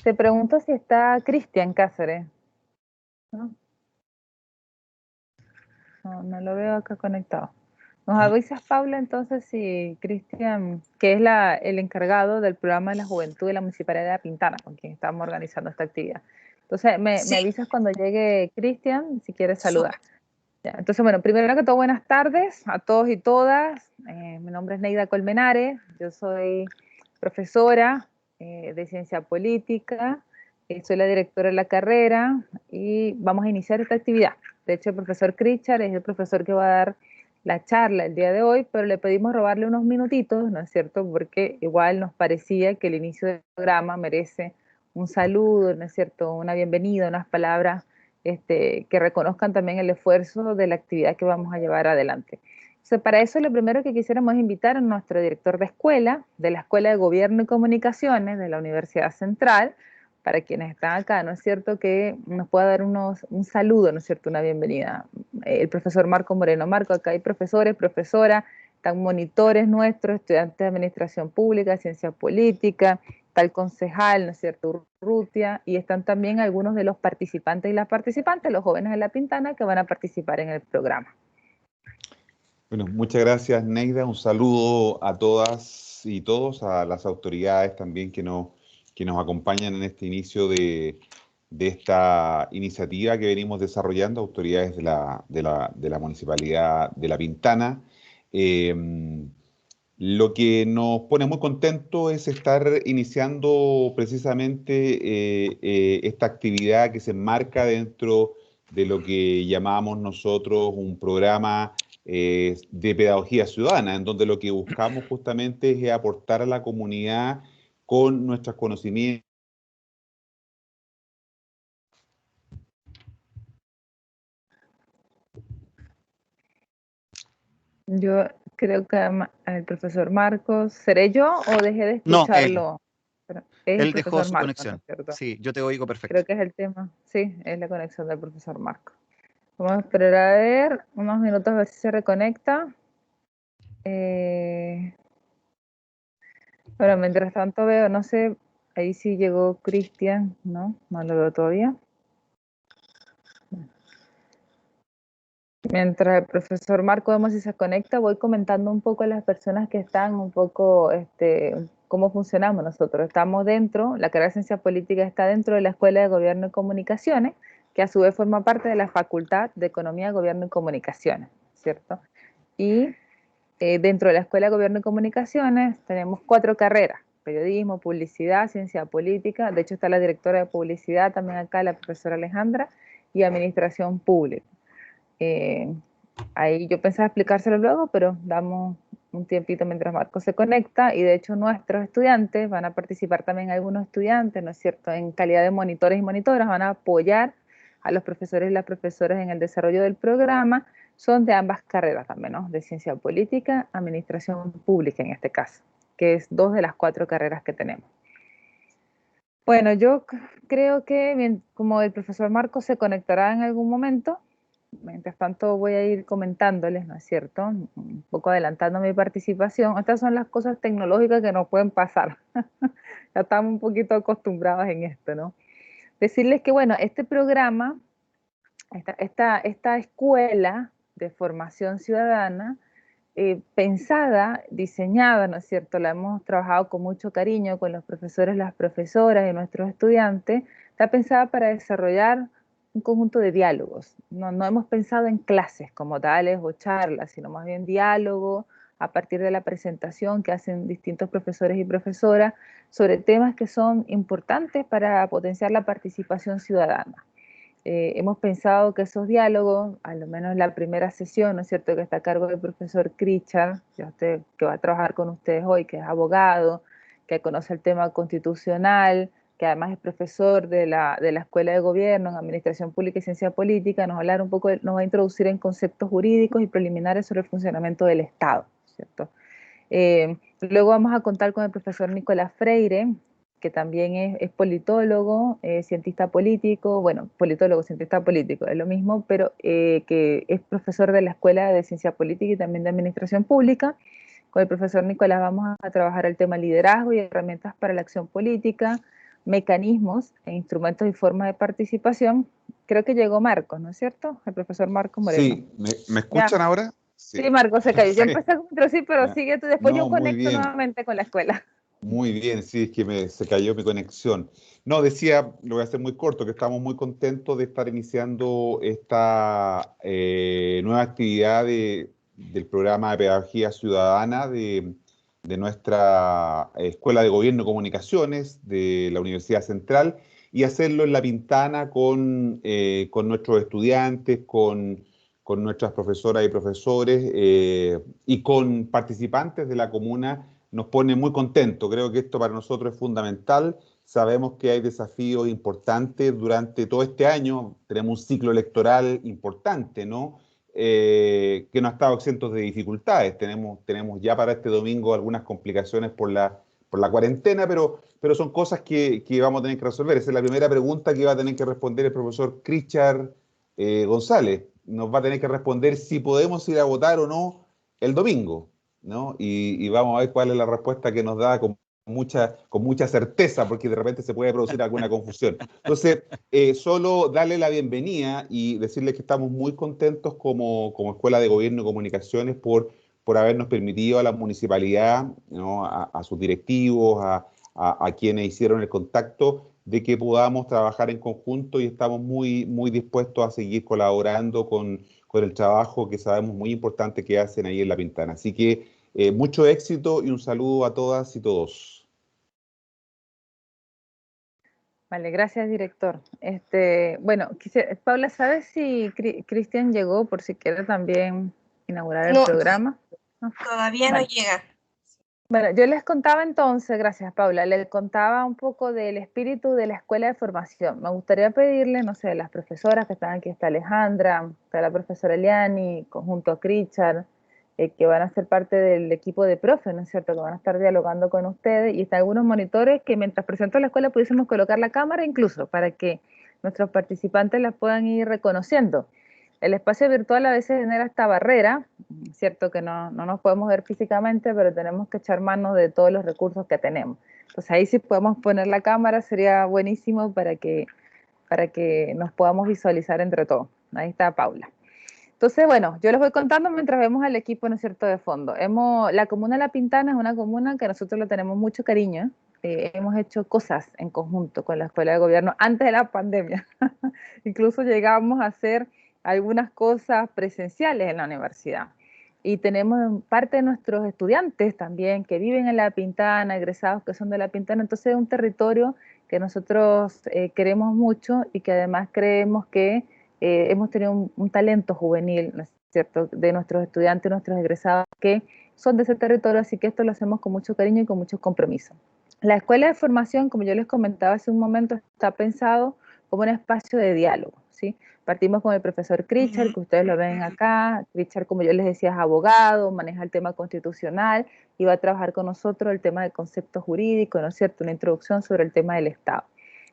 Te pregunto si está Cristian Cáceres. ¿No? No, no lo veo acá conectado. Nos avisas, Paula, entonces si Cristian, que es el encargado del programa de la juventud de la Municipalidad de La Pintana, con quien estamos organizando esta actividad. Entonces, me Sí, avisas cuando llegue Cristian, si quieres saludar. súper. Ya, entonces, bueno, primero que todo, buenas tardes a todos y todas. Mi nombre es Neida Colmenares, yo soy profesora de ciencia política, soy la directora de la carrera y vamos a iniciar esta actividad. De hecho, el profesor Critchard es el profesor que va a dar la charla el día de hoy, pero le pedimos robarle unos minutitos, ¿no es cierto? Porque igual nos parecía que el inicio del programa merece un saludo, ¿no es cierto? Una bienvenida, unas palabras que reconozcan también el esfuerzo de la actividad que vamos a llevar adelante. Entonces, para eso lo primero que quisiéramos invitar a nuestro director de la Escuela de Gobierno y Comunicaciones de la Universidad Central, para quienes están acá, ¿no es cierto?, que nos pueda dar un saludo, ¿no es cierto?, una bienvenida. El profesor Marco Moreno. Marco, acá hay profesores, profesoras, están monitores nuestros, estudiantes de Administración Pública, Ciencia Política, está el concejal, ¿no es cierto?, Urrutia, y están también algunos de los participantes y las participantes, los jóvenes de La Pintana, que van a participar en el programa. Bueno, muchas gracias, Neida. Un saludo a todas y todos, a las autoridades también que nos acompañan en este inicio de esta iniciativa que venimos desarrollando, autoridades de la Municipalidad de La Pintana. Eh, lo que nos pone muy contentos es estar iniciando precisamente esta actividad que se enmarca dentro de lo que llamamos nosotros un programa de pedagogía ciudadana, en donde lo que buscamos justamente es aportar a la comunidad con nuestros conocimientos. Yo creo que el profesor Marcos, ¿seré yo o dejé de No, él. escucharlo? Pero es el Él dejó profesor su Marcos, ¿no es conexión. cierto? Sí, yo te oigo perfecto. Creo que es el tema. Sí, es la conexión del profesor Marcos. Vamos a esperar a ver unos minutos a ver si se reconecta. Eh, bueno, mientras tanto veo, no sé, ahí sí llegó Cristian, ¿no? No lo veo todavía. Mientras el profesor Marco vemos si se conecta, voy comentando un poco a las personas que están un poco, cómo funcionamos nosotros. Estamos dentro, la carrera de Ciencia Política está dentro de la Escuela de Gobierno y Comunicaciones, que a su vez forma parte de la Facultad de Economía, Gobierno y Comunicaciones, ¿cierto? Y dentro de la Escuela de Gobierno y Comunicaciones tenemos 4 carreras: periodismo, publicidad, ciencia política, de hecho está la directora de publicidad también acá, la profesora Alejandra, y administración pública. Eh, Ahí yo pensaba explicárselo luego, pero damos un tiempito mientras Marco se conecta, y de hecho nuestros estudiantes van a participar también, algunos estudiantes, ¿no es cierto?, en calidad de monitores y monitoras, van a apoyar a los profesores y las profesoras en el desarrollo del programa. Son de ambas carreras también, ¿no?, de ciencia política, administración pública en este caso, que es 2 de las 4 carreras que tenemos. Bueno, yo creo que como el profesor Marco se conectará en algún momento, mientras tanto voy a ir comentándoles, ¿no es cierto?, un poco adelantando mi participación. Estas son las cosas tecnológicas que nos pueden pasar. Ya estamos un poquito acostumbrados en esto, ¿no? Decirles que, bueno, este programa, esta escuela de formación ciudadana, pensada, diseñada, ¿no es cierto?, la hemos trabajado con mucho cariño con los profesores, las profesoras y nuestros estudiantes. Está pensada para desarrollar un conjunto de diálogos. No hemos pensado en clases como tales o charlas, sino más bien diálogo a partir de la presentación que hacen distintos profesores y profesoras sobre temas que son importantes para potenciar la participación ciudadana. Hemos pensado que esos diálogos, al menos la primera sesión, ¿no es cierto?, que está a cargo del profesor Critchard, que va a trabajar con ustedes hoy, que es abogado, que conoce el tema constitucional, que además es profesor de la Escuela de Gobierno en Administración Pública y Ciencia Política, nos va a hablar un poco, nos va a introducir en conceptos jurídicos y preliminares sobre el funcionamiento del Estado, ¿cierto? Luego vamos a contar con el profesor Nicolás Freire, que también es politólogo, cientista político, bueno, politólogo, cientista político, es lo mismo, pero que es profesor de la Escuela de Ciencia Política y también de Administración Pública. Con el profesor Nicolás vamos a trabajar el tema liderazgo y herramientas para la acción política. mecanismos e instrumentos y formas de participación. Creo que llegó Marcos, ¿no es cierto? El profesor Marcos Moreno. Sí, ¿me Ya. escuchan ahora? Sí, Sí. Marcos se cayó. Yo Sí. empecé con introducir, pero Ya. sigue tú. Después yo No, muy conecto bien. nuevamente con la escuela. Muy bien, sí, es que se cayó mi conexión. No, decía, lo voy a hacer muy corto, que estamos muy contentos de estar iniciando esta nueva actividad del programa de Pedagogía Ciudadana de nuestra Escuela de Gobierno y Comunicaciones de la Universidad Central y hacerlo en La Pintana con nuestros estudiantes, con nuestras profesoras y profesores y con participantes de la comuna nos pone muy contentos. Creo que esto para nosotros es fundamental. Sabemos que hay desafíos importantes durante todo este año. Tenemos un ciclo electoral importante, ¿no? Que no ha estado exento de dificultades. Tenemos ya para este domingo algunas complicaciones por la cuarentena, pero son cosas que vamos a tener que resolver. Esa es la primera pregunta que va a tener que responder el profesor Crichar González. Nos va a tener que responder si podemos ir a votar o no el domingo, ¿no? Y vamos a ver cuál es la respuesta que nos da con mucha certeza, porque de repente se puede producir alguna confusión. Entonces, solo darle la bienvenida y decirles que estamos muy contentos como Escuela de Gobierno y Comunicaciones por habernos permitido a la municipalidad, ¿no? A sus directivos, a quienes hicieron el contacto, de que podamos trabajar en conjunto y estamos muy dispuestos a seguir colaborando con el trabajo que sabemos muy importante que hacen ahí en La Pintana. Así que mucho éxito y un saludo a todas y todos. Vale, gracias, director. Bueno, Paula, ¿sabes si Cristian llegó por si quiere también inaugurar el No, programa? No. todavía no Vale. llega. Bueno, yo les contaba entonces, gracias Paula, les contaba un poco del espíritu de la escuela de formación. Me gustaría pedirle, no sé, las profesoras que están aquí, está Alejandra, está la profesora Eliani, conjunto a Crichard, que van a ser parte del equipo de profes, ¿no es cierto?, que van a estar dialogando con ustedes, y están algunos monitores que mientras presento la escuela pudiésemos colocar la cámara incluso para que nuestros participantes la puedan ir reconociendo. El espacio virtual a veces genera esta barrera, cierto que no nos podemos ver físicamente, pero tenemos que echar mano de todos los recursos que tenemos. Entonces ahí sí podemos poner la cámara, sería buenísimo para que nos podamos visualizar entre todos. Ahí está Paula. Entonces, bueno, yo les voy contando mientras vemos al equipo, ¿no es cierto?, de fondo. La comuna de La Pintana es una comuna que nosotros le tenemos mucho cariño. Hemos hecho cosas en conjunto con la Escuela de Gobierno antes de la pandemia. Incluso llegamos a hacer algunas cosas presenciales en la universidad. Y tenemos parte de nuestros estudiantes también que viven en La Pintana, egresados que son de La Pintana. Entonces es un territorio que nosotros queremos mucho y que además creemos que hemos tenido un talento juvenil, ¿no es cierto?, de nuestros estudiantes, nuestros egresados que son de ese territorio, así que esto lo hacemos con mucho cariño y con mucho compromiso. La escuela de formación, como yo les comentaba hace un momento, está pensado como un espacio de diálogo, ¿sí? Partimos con el profesor Crichard, que ustedes lo ven acá. Crichard, como yo les decía, es abogado, maneja el tema constitucional y va a trabajar con nosotros el tema del concepto jurídico, ¿no es cierto?, una introducción sobre el tema del Estado.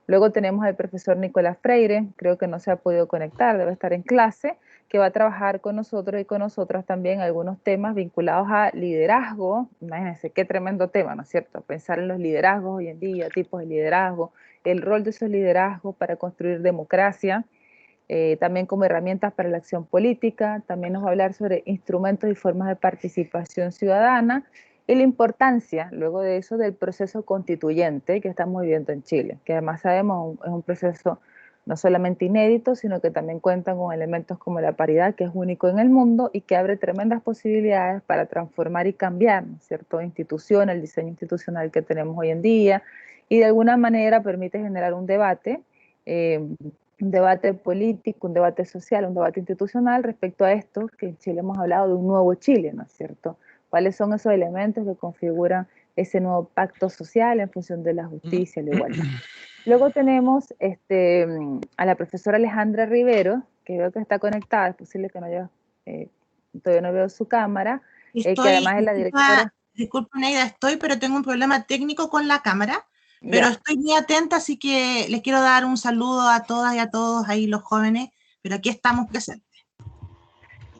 Luego tenemos al profesor Nicolás Freire, creo que no se ha podido conectar, debe estar en clase, que va a trabajar con nosotros y con nosotras también algunos temas vinculados a liderazgo. Imagínense qué tremendo tema, ¿no es cierto? Pensar en los liderazgos hoy en día, tipos de liderazgo, el rol de esos liderazgos para construir democracia, también como herramientas para la acción política. También nos va a hablar sobre instrumentos y formas de participación ciudadana y la importancia, luego de eso, del proceso constituyente que estamos viviendo en Chile, que además sabemos es un proceso no solamente inédito, sino que también cuenta con elementos como la paridad, que es único en el mundo y que abre tremendas posibilidades para transformar y cambiar, ¿no es cierto?, instituciones, el diseño institucional que tenemos hoy en día, y de alguna manera permite generar un debate político, un debate social, un debate institucional respecto a esto, que en Chile hemos hablado de un nuevo Chile, ¿no es cierto? ¿Cuáles son esos elementos que configuran ese nuevo pacto social en función de la justicia y la igualdad? Luego tenemos a la profesora Alejandra Rivero, que veo que está conectada, es posible que no haya, todavía no veo su cámara, que además es la directora. Disculpa, Neida, pero tengo un problema técnico con la cámara, pero Ya. estoy muy atenta, así que les quiero dar un saludo a todas y a todos ahí los jóvenes, pero aquí estamos presentes.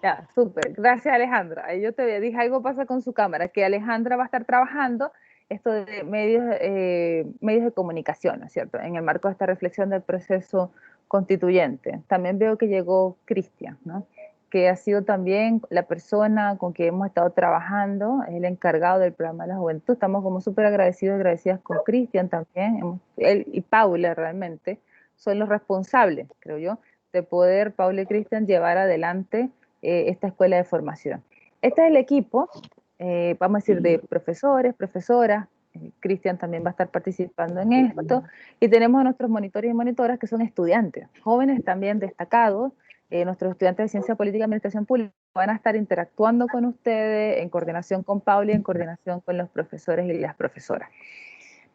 Ya, súper. Gracias, Alejandra. Ahí yo te dije algo pasa con su cámara, que Alejandra va a estar trabajando esto de medios de comunicación, ¿no es cierto?, en el marco de esta reflexión del proceso constituyente. También veo que llegó Cristian, ¿no?, que ha sido también la persona con quien hemos estado trabajando, el encargado del programa de la juventud. Estamos como súper agradecidos y agradecidas con Cristian también. Él y Paula realmente son los responsables, creo yo, de poder, Paula y Cristian, llevar adelante esta escuela de formación. Este es el equipo, vamos a decir, de profesores, profesoras. Cristian también va a estar participando en esto. Y tenemos a nuestros monitores y monitoras que son estudiantes, jóvenes también destacados. Nuestros estudiantes de Ciencia Política y Administración Pública van a estar interactuando con ustedes en coordinación con Paula y en coordinación con los profesores y las profesoras,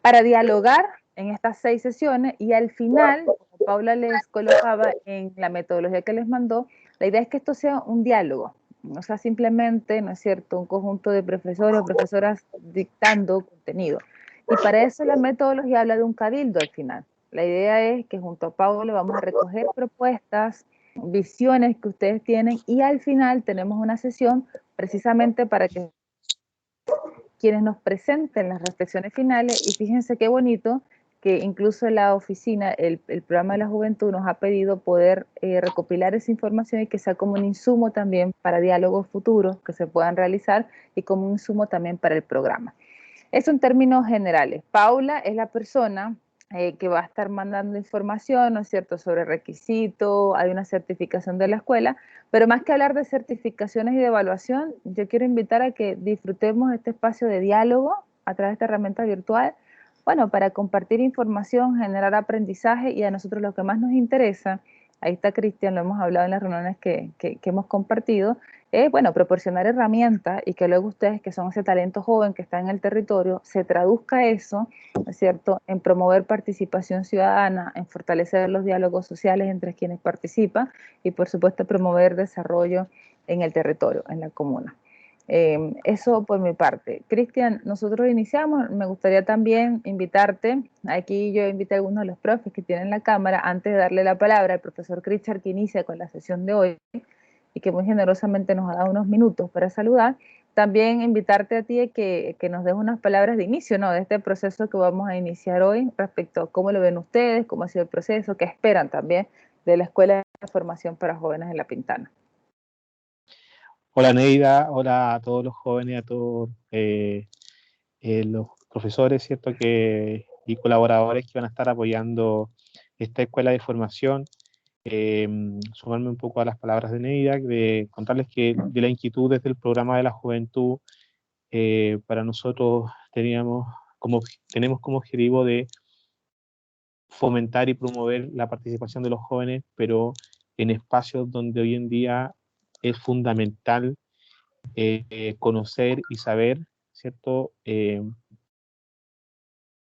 para dialogar en estas 6 sesiones, y al final, como Paula les colocaba en la metodología que les mandó, la idea es que esto sea un diálogo, no sea simplemente, ¿no es cierto?, un conjunto de profesores o profesoras dictando contenido. Y para eso la metodología habla de un cabildo al final. La idea es que junto a Paula vamos a recoger propuestas, visiones que ustedes tienen, y al final tenemos una sesión precisamente para que quienes nos presenten las reflexiones finales. Y fíjense qué bonito que incluso la oficina, el programa de la juventud nos ha pedido poder recopilar esa información y que sea como un insumo también para diálogos futuros que se puedan realizar y como un insumo también para el programa. Eso en términos generales. Paula es la persona que va a estar mandando información, ¿no es cierto?, sobre requisitos, hay una certificación de la escuela, pero más que hablar de certificaciones y de evaluación, yo quiero invitar a que disfrutemos este espacio de diálogo a través de esta herramienta virtual, bueno, para compartir información, generar aprendizaje, y a nosotros lo que más nos interesa, ahí está Cristian, lo hemos hablado en las reuniones que hemos compartido, es, bueno, proporcionar herramientas y que luego ustedes, que son ese talento joven que está en el territorio, se traduzca eso, ¿no es cierto?, en promover participación ciudadana, en fortalecer los diálogos sociales entre quienes participan y, por supuesto, promover desarrollo en el territorio, en la comuna. Eso por mi parte. Cristian, nosotros iniciamos. Me gustaría también invitarte, aquí yo invité a algunos de los profes que tienen la cámara, antes de darle la palabra al profesor Cristian, que inicia con la sesión de hoy y que muy generosamente nos ha dado unos minutos para saludar. También invitarte a ti a que nos des unas palabras de inicio, ¿no?, de este proceso que vamos a iniciar hoy, respecto a cómo lo ven ustedes, cómo ha sido el proceso, qué esperan también de la Escuela de Formación para Jóvenes en La Pintana. Hola Neida, hola a todos los jóvenes, a todos los profesores, ¿cierto?, y colaboradores que van a estar apoyando esta escuela de formación. Sumarme un poco a las palabras de Neida, de contarles que de la inquietud desde el programa de la juventud, para nosotros tenemos como objetivo de fomentar y promover la participación de los jóvenes, pero en espacios donde hoy en día es fundamental conocer y saber, ¿cierto?,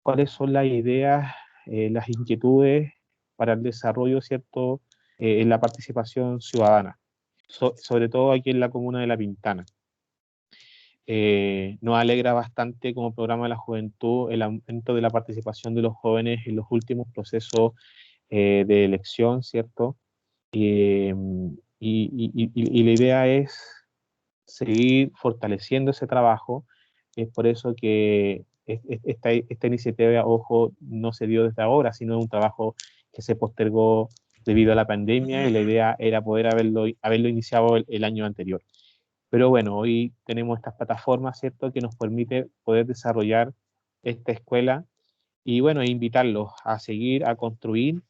cuáles son las ideas, las inquietudes para el desarrollo, ¿cierto?, en la participación ciudadana, sobre todo aquí en la comuna de La Pintana. Nos alegra bastante como programa de la juventud el aumento de la participación de los jóvenes en los últimos procesos de elección, ¿cierto? Y la idea es seguir fortaleciendo ese trabajo. Es por eso que esta iniciativa, ojo, no se dio desde ahora, sino un trabajo que se postergó debido a la pandemia, y la idea era poder haberlo iniciado el año anterior. Pero bueno, hoy tenemos estas plataformas, ¿cierto?, que nos permite poder desarrollar esta escuela y, bueno, invitarlos a seguir, a construir,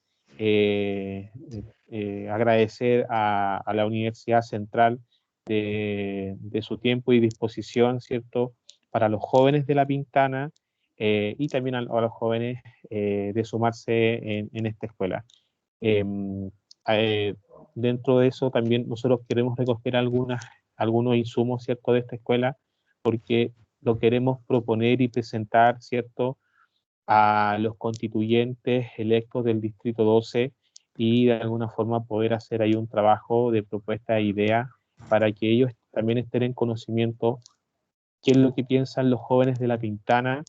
agradecer a la Universidad Central de su tiempo y disposición, ¿cierto?, para los jóvenes de La Pintana, y también a los jóvenes de sumarse en esta escuela. Dentro de eso también nosotros queremos recoger algunos insumos, ¿cierto?, de esta escuela, porque lo queremos proponer y presentar, ¿cierto?, a los constituyentes electos del Distrito 12, y de alguna forma poder hacer ahí un trabajo de propuesta e idea para que ellos también estén en conocimiento qué es lo que piensan los jóvenes de La Pintana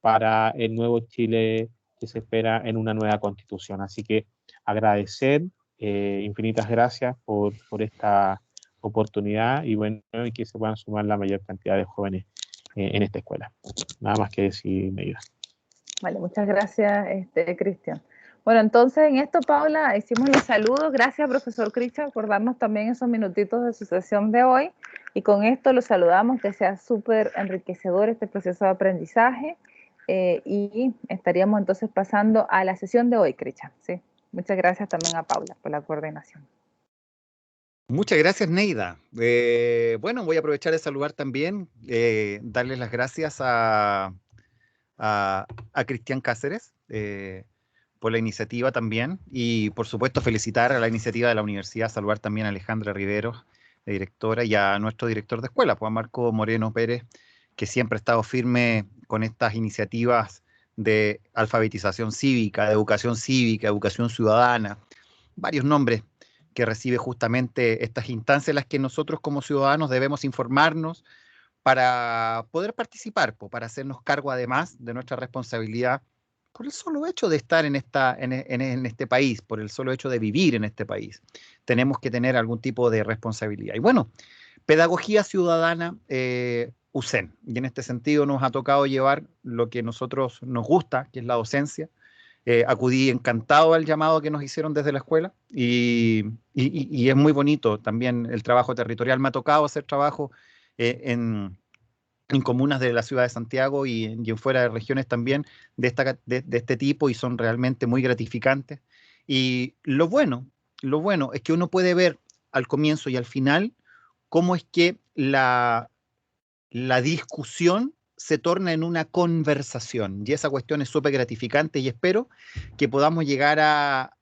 para el nuevo Chile que se espera en una nueva constitución. Así que agradecer, infinitas gracias por esta oportunidad, y bueno, y que se puedan sumar la mayor cantidad de jóvenes en esta escuela. Nada más que decir, Neida. Vale, muchas gracias, Cristian. Bueno, entonces en esto, Paula, hicimos los saludos. Gracias, profesor Cristian, por darnos también esos minutitos de su sesión de hoy. Y con esto los saludamos, que sea súper enriquecedor este proceso de aprendizaje. Y estaríamos entonces pasando a la sesión de hoy, Cristian. ¿Sí? Muchas gracias también a Paula por la coordinación. Muchas gracias, Neida. Bueno, voy a aprovechar de saludar también, darles las gracias a Cristian Cáceres por la iniciativa también, y por supuesto felicitar a la iniciativa de la universidad, saludar también a Alejandra Rivero, la directora, y a nuestro director de escuela, pues a Marco Moreno Pérez, que siempre ha estado firme con estas iniciativas de alfabetización cívica, de educación cívica, educación ciudadana, varios nombres que recibe justamente estas instancias en las que nosotros como ciudadanos debemos informarnos para poder participar, para hacernos cargo además de nuestra responsabilidad por el solo hecho de estar en este país, por el solo hecho de vivir en este país. Tenemos que tener algún tipo de responsabilidad. Y bueno, pedagogía ciudadana USEN. Y en este sentido nos ha tocado llevar lo que a nosotros nos gusta, que es la docencia. Acudí encantado al llamado que nos hicieron desde la escuela y es muy bonito también el trabajo territorial. Me ha tocado hacer trabajo en comunas de la ciudad de Santiago y en fuera de regiones también de este tipo, y son realmente muy gratificantes. Y lo bueno es que uno puede ver al comienzo y al final cómo es que la discusión se torna en una conversación, y esa cuestión es súper gratificante, y espero que podamos llegar a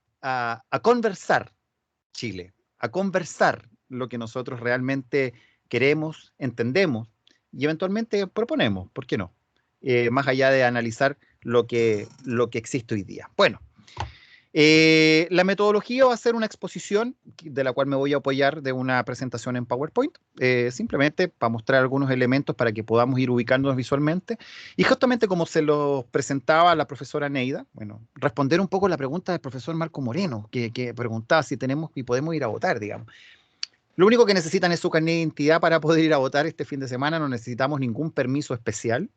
conversar Chile, a conversar lo que nosotros realmente queremos, entendemos y eventualmente proponemos, ¿por qué no? Más allá de analizar lo que existe hoy día. Bueno, la metodología va a ser una exposición de la cual me voy a apoyar de una presentación en PowerPoint, simplemente para mostrar algunos elementos para que podamos ir ubicándonos visualmente. Y justamente como se los presentaba la profesora Neida, bueno, responder un poco la pregunta del profesor Marco Moreno, que preguntaba si tenemos y podemos ir a votar, digamos. Lo único que necesitan es su carnet de identidad para poder ir a votar este fin de semana. No necesitamos ningún permiso especial.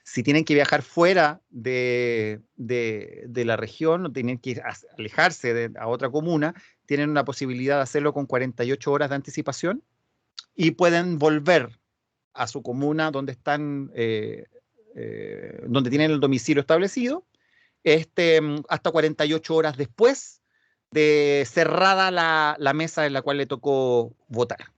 Si tienen que viajar fuera de la región, o tienen que alejarse a otra comuna, tienen una posibilidad de hacerlo con 48 horas de anticipación y pueden volver a su comuna donde están, donde tienen el domicilio establecido, hasta 48 horas después de cerrada la mesa en la cual le tocó votar.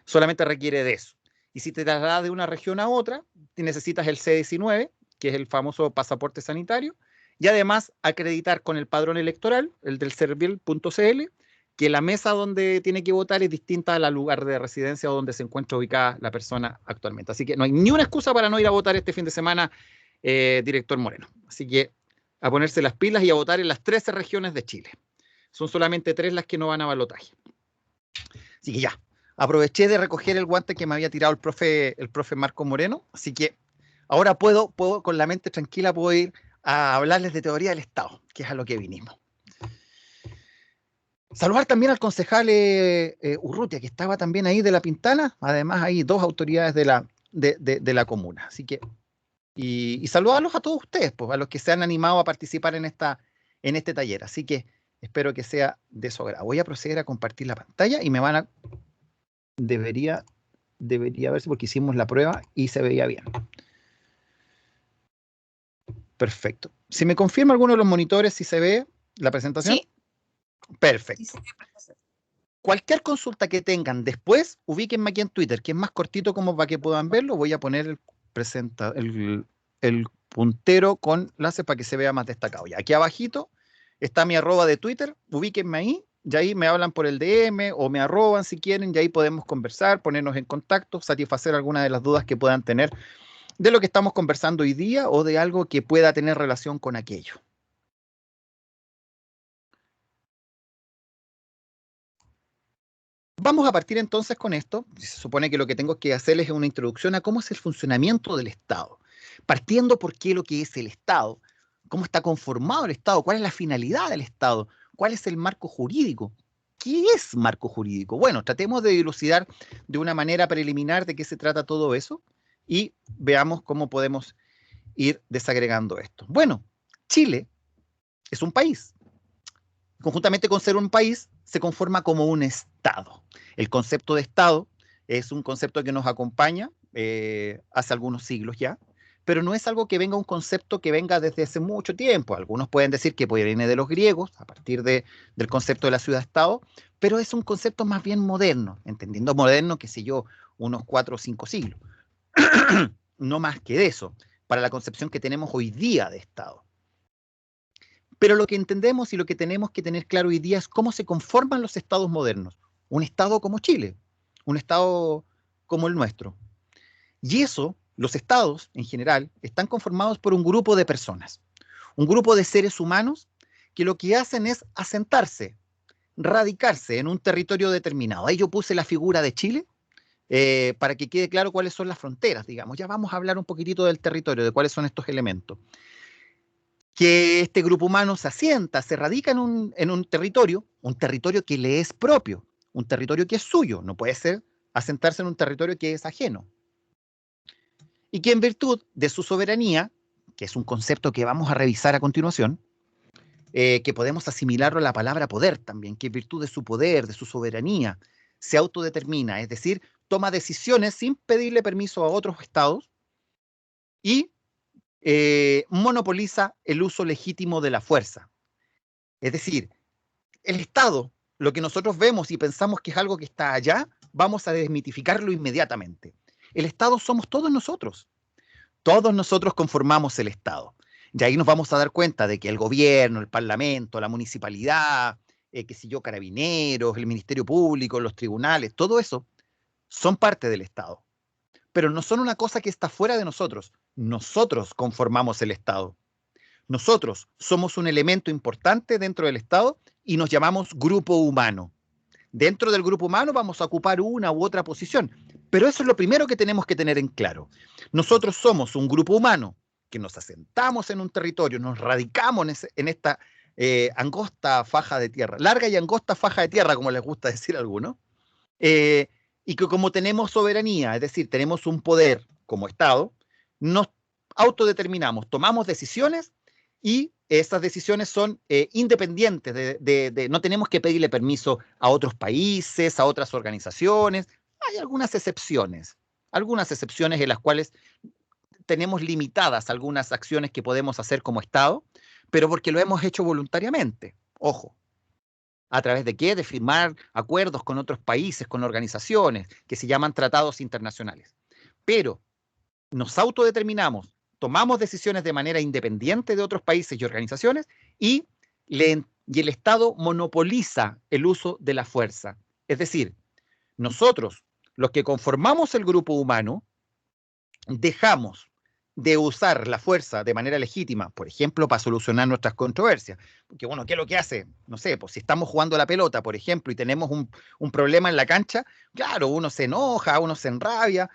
Solamente requiere de eso. Y si te trasladas de una región a otra, necesitas el C19, que es el famoso pasaporte sanitario, y además acreditar con el padrón electoral, el del Servil.cl, que la mesa donde tiene que votar es distinta al lugar de residencia o donde se encuentra ubicada la persona actualmente. Así que no hay ni una excusa para no ir a votar este fin de semana, director Moreno. Así que a ponerse las pilas y a votar en las 13 regiones de Chile. Son solamente 3 las que no van a balotaje. Así que ya, aproveché de recoger el guante que me había tirado el profe Marco Moreno, así que ahora puedo con la mente tranquila, puedo ir a hablarles de teoría del Estado, que es a lo que vinimos. Saludar también al concejal Urrutia, que estaba también ahí de La Pintana. Además hay 2 autoridades de la comuna. Así que, y saludarlos a todos ustedes, pues, a los que se han animado a participar en este taller. Así que espero que sea de su agrado. Voy a proceder a compartir la pantalla y me van a... Debería verse porque hicimos la prueba y se veía bien. Perfecto. Si me confirma alguno de los monitores si se ve la presentación. Sí. Perfecto. Sí, sí. Cualquier consulta que tengan después, ubíquenme aquí en Twitter, que es más cortito como para que puedan verlo. Voy a poner el puntero con láser para que se vea más destacado. Y aquí abajito está mi @ de Twitter, ubíquenme ahí, y ahí me hablan por el DM o me arroban si quieren, y ahí podemos conversar, ponernos en contacto, satisfacer alguna de las dudas que puedan tener de lo que estamos conversando hoy día o de algo que pueda tener relación con aquello. Vamos a partir entonces con esto. Se supone que lo que tengo que hacerles es una introducción a cómo es el funcionamiento del Estado, partiendo por qué lo que es el Estado, cómo está conformado el Estado, cuál es la finalidad del Estado, cuál es el marco jurídico. ¿Qué es marco jurídico? Bueno, tratemos de dilucidar de una manera preliminar de qué se trata todo eso y veamos cómo podemos ir desagregando esto. Bueno, Chile es un país. Conjuntamente con ser un país, se conforma como un Estado. El concepto de Estado es un concepto que nos acompaña hace algunos siglos ya, pero no es algo que venga, un concepto que venga desde hace mucho tiempo. Algunos pueden decir que viene de los griegos, a partir del concepto de la ciudad-estado, pero es un concepto más bien moderno, entendiendo moderno, qué sé yo, unos 4 o 5 siglos. No más que eso, para la concepción que tenemos hoy día de Estado. Pero lo que entendemos y lo que tenemos que tener claro hoy día es cómo se conforman los estados modernos. Un estado como Chile, un estado como el nuestro. Y eso, los estados en general, están conformados por un grupo de personas, un grupo de seres humanos que lo que hacen es asentarse, radicarse en un territorio determinado. Ahí yo puse la figura de Chile para que quede claro cuáles son las fronteras, digamos. Ya vamos a hablar un poquitito del territorio, de cuáles son estos elementos. Que este grupo humano se asienta, se radica en un territorio que le es propio, un territorio que es suyo, no puede ser asentarse en un territorio que es ajeno. Y que en virtud de su soberanía, que es un concepto que vamos a revisar a continuación, que podemos asimilarlo a la palabra poder también, que en virtud de su poder, de su soberanía, se autodetermina, es decir, toma decisiones sin pedirle permiso a otros estados y monopoliza el uso legítimo de la fuerza. Es decir, el Estado, lo que nosotros vemos y pensamos que es algo que está allá, vamos a desmitificarlo inmediatamente. El Estado somos todos nosotros. Todos nosotros conformamos el Estado. Y ahí nos vamos a dar cuenta de que el gobierno, el parlamento, la municipalidad, qué sé yo, carabineros, el Ministerio Público, los tribunales, todo eso son parte del Estado. Pero no son una cosa que está fuera de nosotros. Nosotros conformamos el Estado. Nosotros somos un elemento importante dentro del Estado y nos llamamos grupo humano. Dentro del grupo humano vamos a ocupar una u otra posición, pero eso es lo primero que tenemos que tener en claro. Nosotros somos un grupo humano que nos asentamos en un territorio, nos radicamos en esta angosta faja de tierra, larga y angosta faja de tierra, como les gusta decir a algunos, y que como tenemos soberanía, es decir, tenemos un poder como Estado, nos autodeterminamos, tomamos decisiones y esas decisiones son independientes, no tenemos que pedirle permiso a otros países, a otras organizaciones. Hay algunas excepciones en las cuales tenemos limitadas algunas acciones que podemos hacer como Estado, pero porque lo hemos hecho voluntariamente. Ojo. ¿A través de qué? De firmar acuerdos con otros países, con organizaciones que se llaman tratados internacionales. Pero nos autodeterminamos, tomamos decisiones de manera independiente de otros países y organizaciones y el Estado monopoliza el uso de la fuerza. Es decir, nosotros, los que conformamos el grupo humano, dejamos de usar la fuerza de manera legítima, por ejemplo, para solucionar nuestras controversias. Porque, bueno, ¿qué es lo que hace? No sé, pues si estamos jugando a la pelota, por ejemplo, y tenemos un problema en la cancha, claro, uno se enoja, uno se enrabia,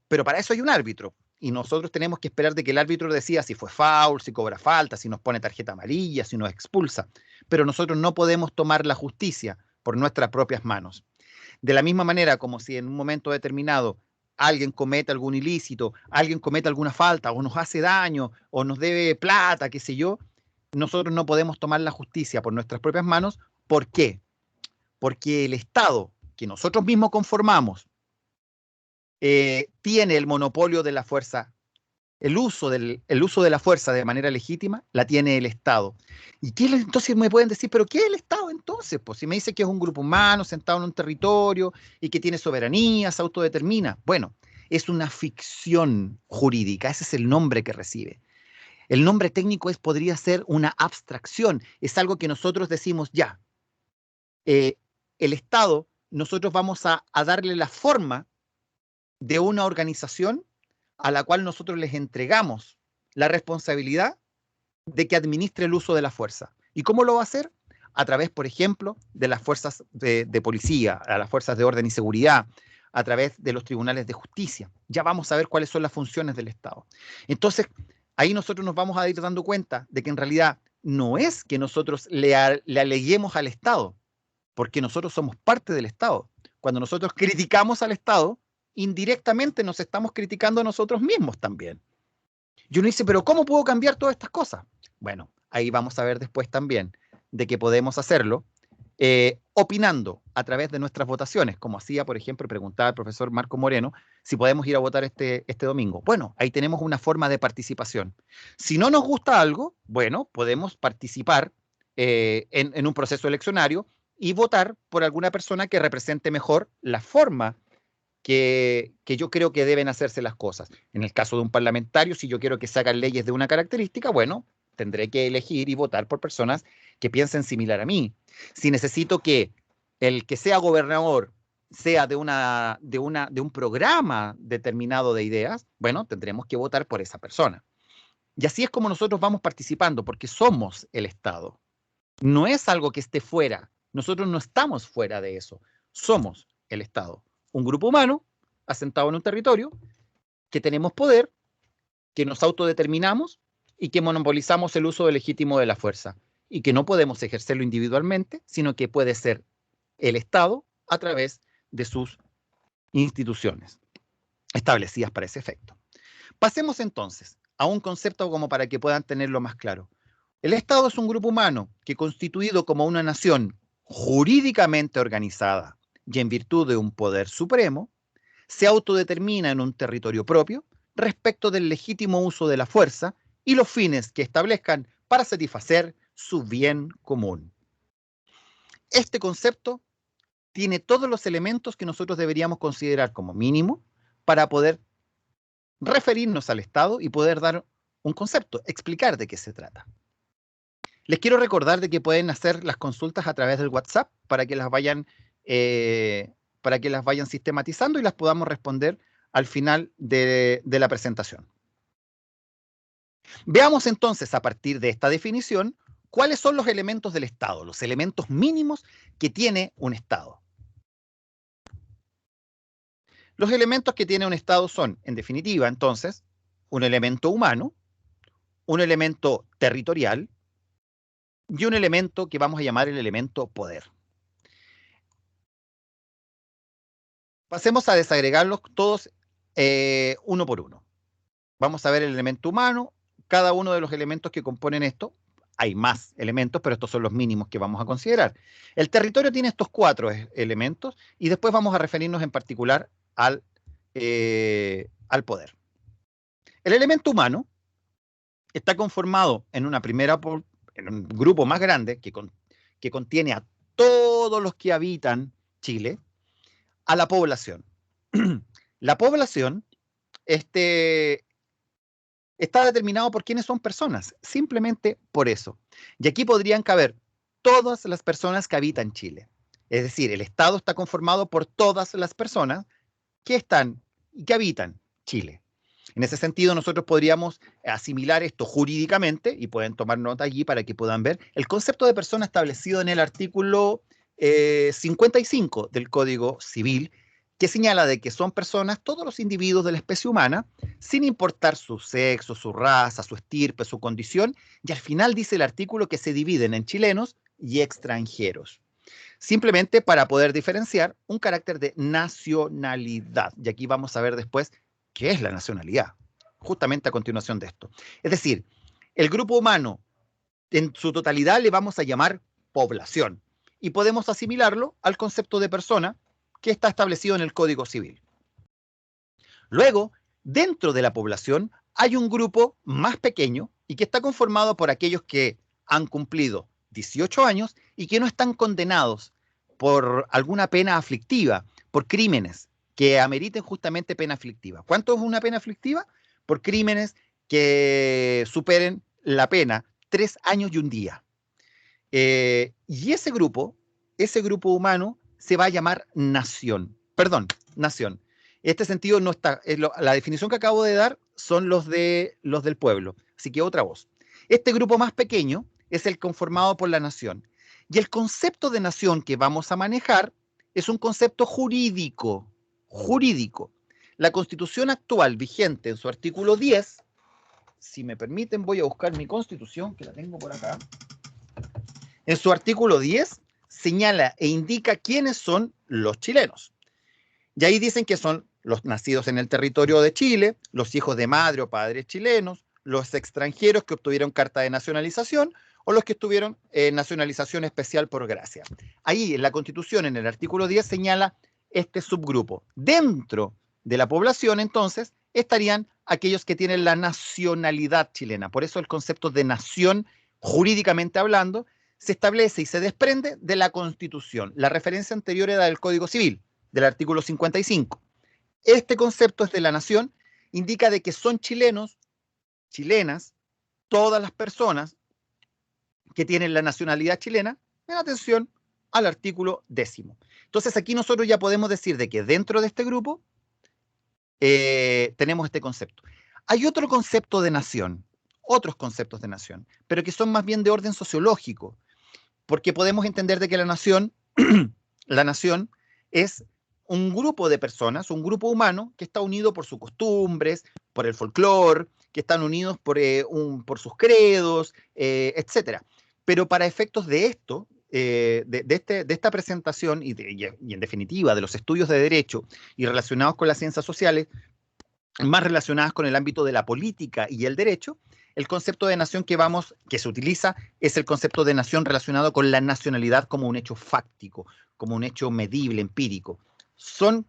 pero para eso hay un árbitro. Y nosotros tenemos que esperar de que el árbitro decida si fue foul, si cobra falta, si nos pone tarjeta amarilla, si nos expulsa. Pero nosotros no podemos tomar la justicia por nuestras propias manos. De la misma manera como si en un momento determinado alguien comete algún ilícito, alguien comete alguna falta, o nos hace daño, o nos debe plata, qué sé yo, nosotros no podemos tomar la justicia por nuestras propias manos. ¿Por qué? Porque el Estado que nosotros mismos conformamos tiene el monopolio de la fuerza. El uso de la fuerza de manera legítima la tiene el Estado. ¿Y qué entonces me pueden decir? ¿Pero qué es el Estado entonces? Pues si me dice que es un grupo humano sentado en un territorio y que tiene soberanía, se autodetermina. Bueno, es una ficción jurídica, ese es el nombre que recibe. El nombre técnico podría ser una abstracción, es algo que nosotros decimos ya. El Estado, nosotros vamos a darle la forma de una organización a la cual nosotros les entregamos la responsabilidad de que administre el uso de la fuerza. ¿Y cómo lo va a hacer? A través, por ejemplo, de las fuerzas de policía, a las fuerzas de orden y seguridad, a través de los tribunales de justicia. Ya vamos a ver cuáles son las funciones del Estado. Entonces, ahí nosotros nos vamos a ir dando cuenta de que en realidad no es que nosotros le aleguemos al Estado, porque nosotros somos parte del Estado. Cuando nosotros criticamos al Estado, indirectamente nos estamos criticando a nosotros mismos también. Y uno dice, pero ¿cómo puedo cambiar todas estas cosas? Bueno, ahí vamos a ver después también de que podemos hacerlo opinando a través de nuestras votaciones, como hacía, por ejemplo, preguntaba el profesor Marco Moreno, si podemos ir a votar este domingo. Bueno, ahí tenemos una forma de participación. Si no nos gusta algo, bueno, podemos participar en un proceso eleccionario y votar por alguna persona que represente mejor la forma que yo creo que deben hacerse las cosas. En el caso de un parlamentario, si yo quiero que se hagan leyes de una característica, bueno, tendré que elegir y votar por personas que piensen similar a mí. Si necesito que el que sea gobernador sea de un programa determinado de ideas, bueno, tendremos que votar por esa persona. Y así es como nosotros vamos participando, porque somos el Estado. No es algo que esté fuera. Nosotros no estamos fuera de eso. Somos el Estado. Un grupo humano asentado en un territorio, que tenemos poder, que nos autodeterminamos y que monopolizamos el uso legítimo de la fuerza, y que no podemos ejercerlo individualmente, sino que puede ser el Estado a través de sus instituciones establecidas para ese efecto. Pasemos entonces a un concepto como para que puedan tenerlo más claro. El Estado es un grupo humano que, constituido como una nación jurídicamente organizada y en virtud de un poder supremo, se autodetermina en un territorio propio respecto del legítimo uso de la fuerza y los fines que establezcan para satisfacer su bien común. Este concepto tiene todos los elementos que nosotros deberíamos considerar como mínimo para poder referirnos al Estado y poder dar un concepto, explicar de qué se trata. Les quiero recordar de que pueden hacer las consultas a través del WhatsApp para que las vayan sistematizando y las podamos responder al final de la presentación. Veamos entonces, a partir de esta definición, cuáles son los elementos del Estado, los elementos mínimos que tiene un Estado. Los elementos que tiene un Estado son, en definitiva, entonces, un elemento humano, un elemento territorial y un elemento que vamos a llamar el elemento poder. Pasemos a desagregarlos todos uno por uno. Vamos a ver el elemento humano, cada uno de los elementos que componen esto. Hay más elementos, pero estos son los mínimos que vamos a considerar. El territorio tiene estos 4 elementos y después vamos a referirnos en particular al poder. El elemento humano está conformado en un grupo más grande que contiene a todos los que habitan Chile, a la población. La población está determinado por quiénes son personas, simplemente por eso. Y aquí podrían caber todas las personas que habitan Chile. Es decir, el Estado está conformado por todas las personas que están y que habitan Chile. En ese sentido, nosotros podríamos asimilar esto jurídicamente, y pueden tomar nota allí para que puedan ver, el concepto de persona establecido en el artículo 55 del Código Civil, que señala de que son personas, todos los individuos de la especie humana, sin importar su sexo, su raza, su estirpe, su condición, y al final dice el artículo que se dividen en chilenos y extranjeros. Simplemente para poder diferenciar un carácter de nacionalidad. Y aquí vamos a ver después qué es la nacionalidad, justamente a continuación de esto. Es decir, el grupo humano en su totalidad le vamos a llamar población, y podemos asimilarlo al concepto de persona que está establecido en el Código Civil. Luego, dentro de la población hay un grupo más pequeño y que está conformado por aquellos que han cumplido 18 años y que no están condenados por alguna pena aflictiva, por crímenes que ameriten justamente pena aflictiva. ¿Cuánto es una pena aflictiva? Por crímenes que superen la pena 3 años y un día. Y ese grupo humano se va a llamar nación. Nación. En este sentido no está, la definición que acabo de dar son los del pueblo. Así que otra voz. Este grupo más pequeño es el conformado por la nación. Y el concepto de nación que vamos a manejar es un concepto jurídico. La Constitución actual vigente en su artículo 10, si me permiten voy a buscar mi Constitución, que la tengo por acá. En su artículo 10 señala e indica quiénes son los chilenos. Y ahí dicen que son los nacidos en el territorio de Chile, los hijos de madre o padres chilenos, los extranjeros que obtuvieron carta de nacionalización o los que obtuvieron nacionalización especial por gracia. Ahí en la Constitución, en el artículo 10, señala este subgrupo. Dentro de la población, entonces, estarían aquellos que tienen la nacionalidad chilena. Por eso el concepto de nación, jurídicamente hablando, se establece y se desprende de la Constitución. La referencia anterior era del Código Civil, del artículo 55. Este concepto es de la nación, indica de que son chilenos, chilenas, todas las personas que tienen la nacionalidad chilena, en atención al artículo 10. Entonces aquí nosotros ya podemos decir de que dentro de este grupo tenemos este concepto. Hay otro concepto de nación, otros conceptos de nación, pero que son más bien de orden sociológico, porque podemos entender de que la nación es un grupo de personas, un grupo humano que está unido por sus costumbres, por el folclore, que están unidos por sus credos, etc. Pero para efectos de esto, de esta presentación y en definitiva de los estudios de derecho y relacionados con las ciencias sociales, más relacionadas con el ámbito de la política y el derecho, el concepto de nación que se utiliza es el concepto de nación relacionado con la nacionalidad como un hecho fáctico, como un hecho medible, empírico. Son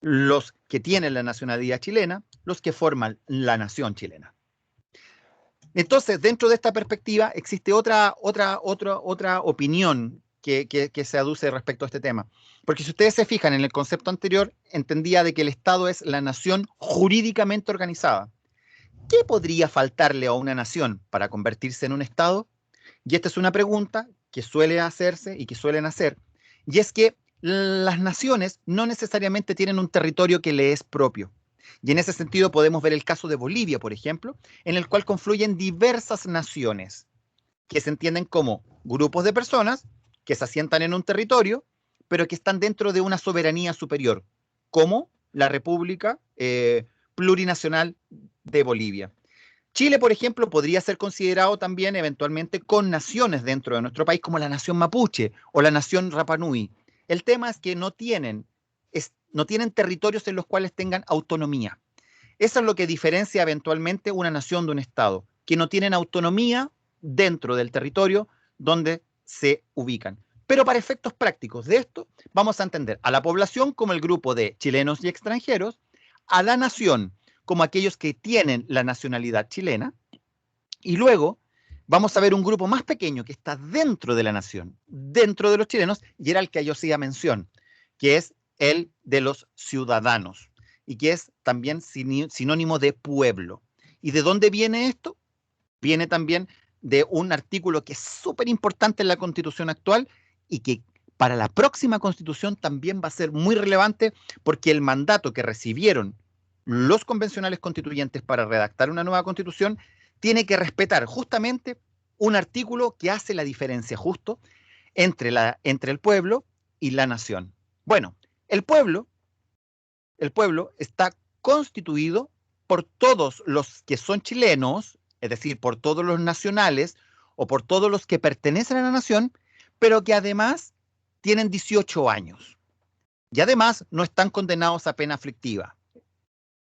los que tienen la nacionalidad chilena los que forman la nación chilena. Entonces, dentro de esta perspectiva, existe otra opinión que se aduce respecto a este tema. Porque si ustedes se fijan en el concepto anterior, entendía de que el Estado es la nación jurídicamente organizada. ¿Qué podría faltarle a una nación para convertirse en un Estado? Y esta es una pregunta que suele hacerse y que suelen hacer. Y es que las naciones no necesariamente tienen un territorio que le es propio. Y en ese sentido podemos ver el caso de Bolivia, por ejemplo, en el cual confluyen diversas naciones que se entienden como grupos de personas que se asientan en un territorio, pero que están dentro de una soberanía superior, como la República Plurinacional de Bolivia. Chile, por ejemplo, podría ser considerado también eventualmente con naciones dentro de nuestro país, como la nación mapuche o la nación Rapa Nui. El tema es que no tienen territorios en los cuales tengan autonomía. Eso es lo que diferencia eventualmente una nación de un Estado, que no tienen autonomía dentro del territorio donde se ubican. Pero para efectos prácticos de esto, vamos a entender a la población como el grupo de chilenos y extranjeros, a la nación como aquellos que tienen la nacionalidad chilena, y luego vamos a ver un grupo más pequeño que está dentro de la nación, dentro de los chilenos, y era el que yo hacía mención, que es el de los ciudadanos, y que es también sinónimo de pueblo. ¿Y de dónde viene esto? Viene también de un artículo que es súper importante en la Constitución actual y que para la próxima Constitución también va a ser muy relevante, porque el mandato que recibieron los convencionales constituyentes para redactar una nueva Constitución tiene que respetar justamente un artículo que hace la diferencia justo entre el pueblo y la nación. Bueno, el pueblo está constituido por todos los que son chilenos, es decir, por todos los nacionales o por todos los que pertenecen a la nación, pero que además tienen 18 años. Y además no están condenados a pena aflictiva,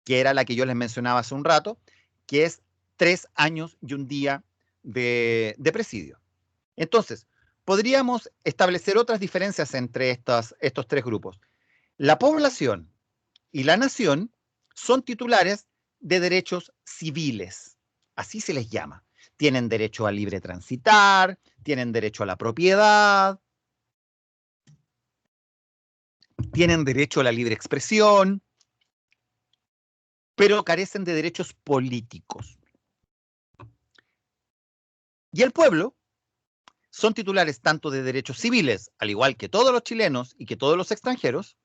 que era la que yo les mencionaba hace un rato, que es 3 años y un día de presidio. Entonces, podríamos establecer otras diferencias entre estos 3 grupos. La población y la nación son titulares de derechos civiles, así se les llama. Tienen derecho a libre transitar, tienen derecho a la propiedad, tienen derecho a la libre expresión, pero carecen de derechos políticos. Y el pueblo son titulares tanto de derechos civiles, al igual que todos los chilenos y que todos los extranjeros,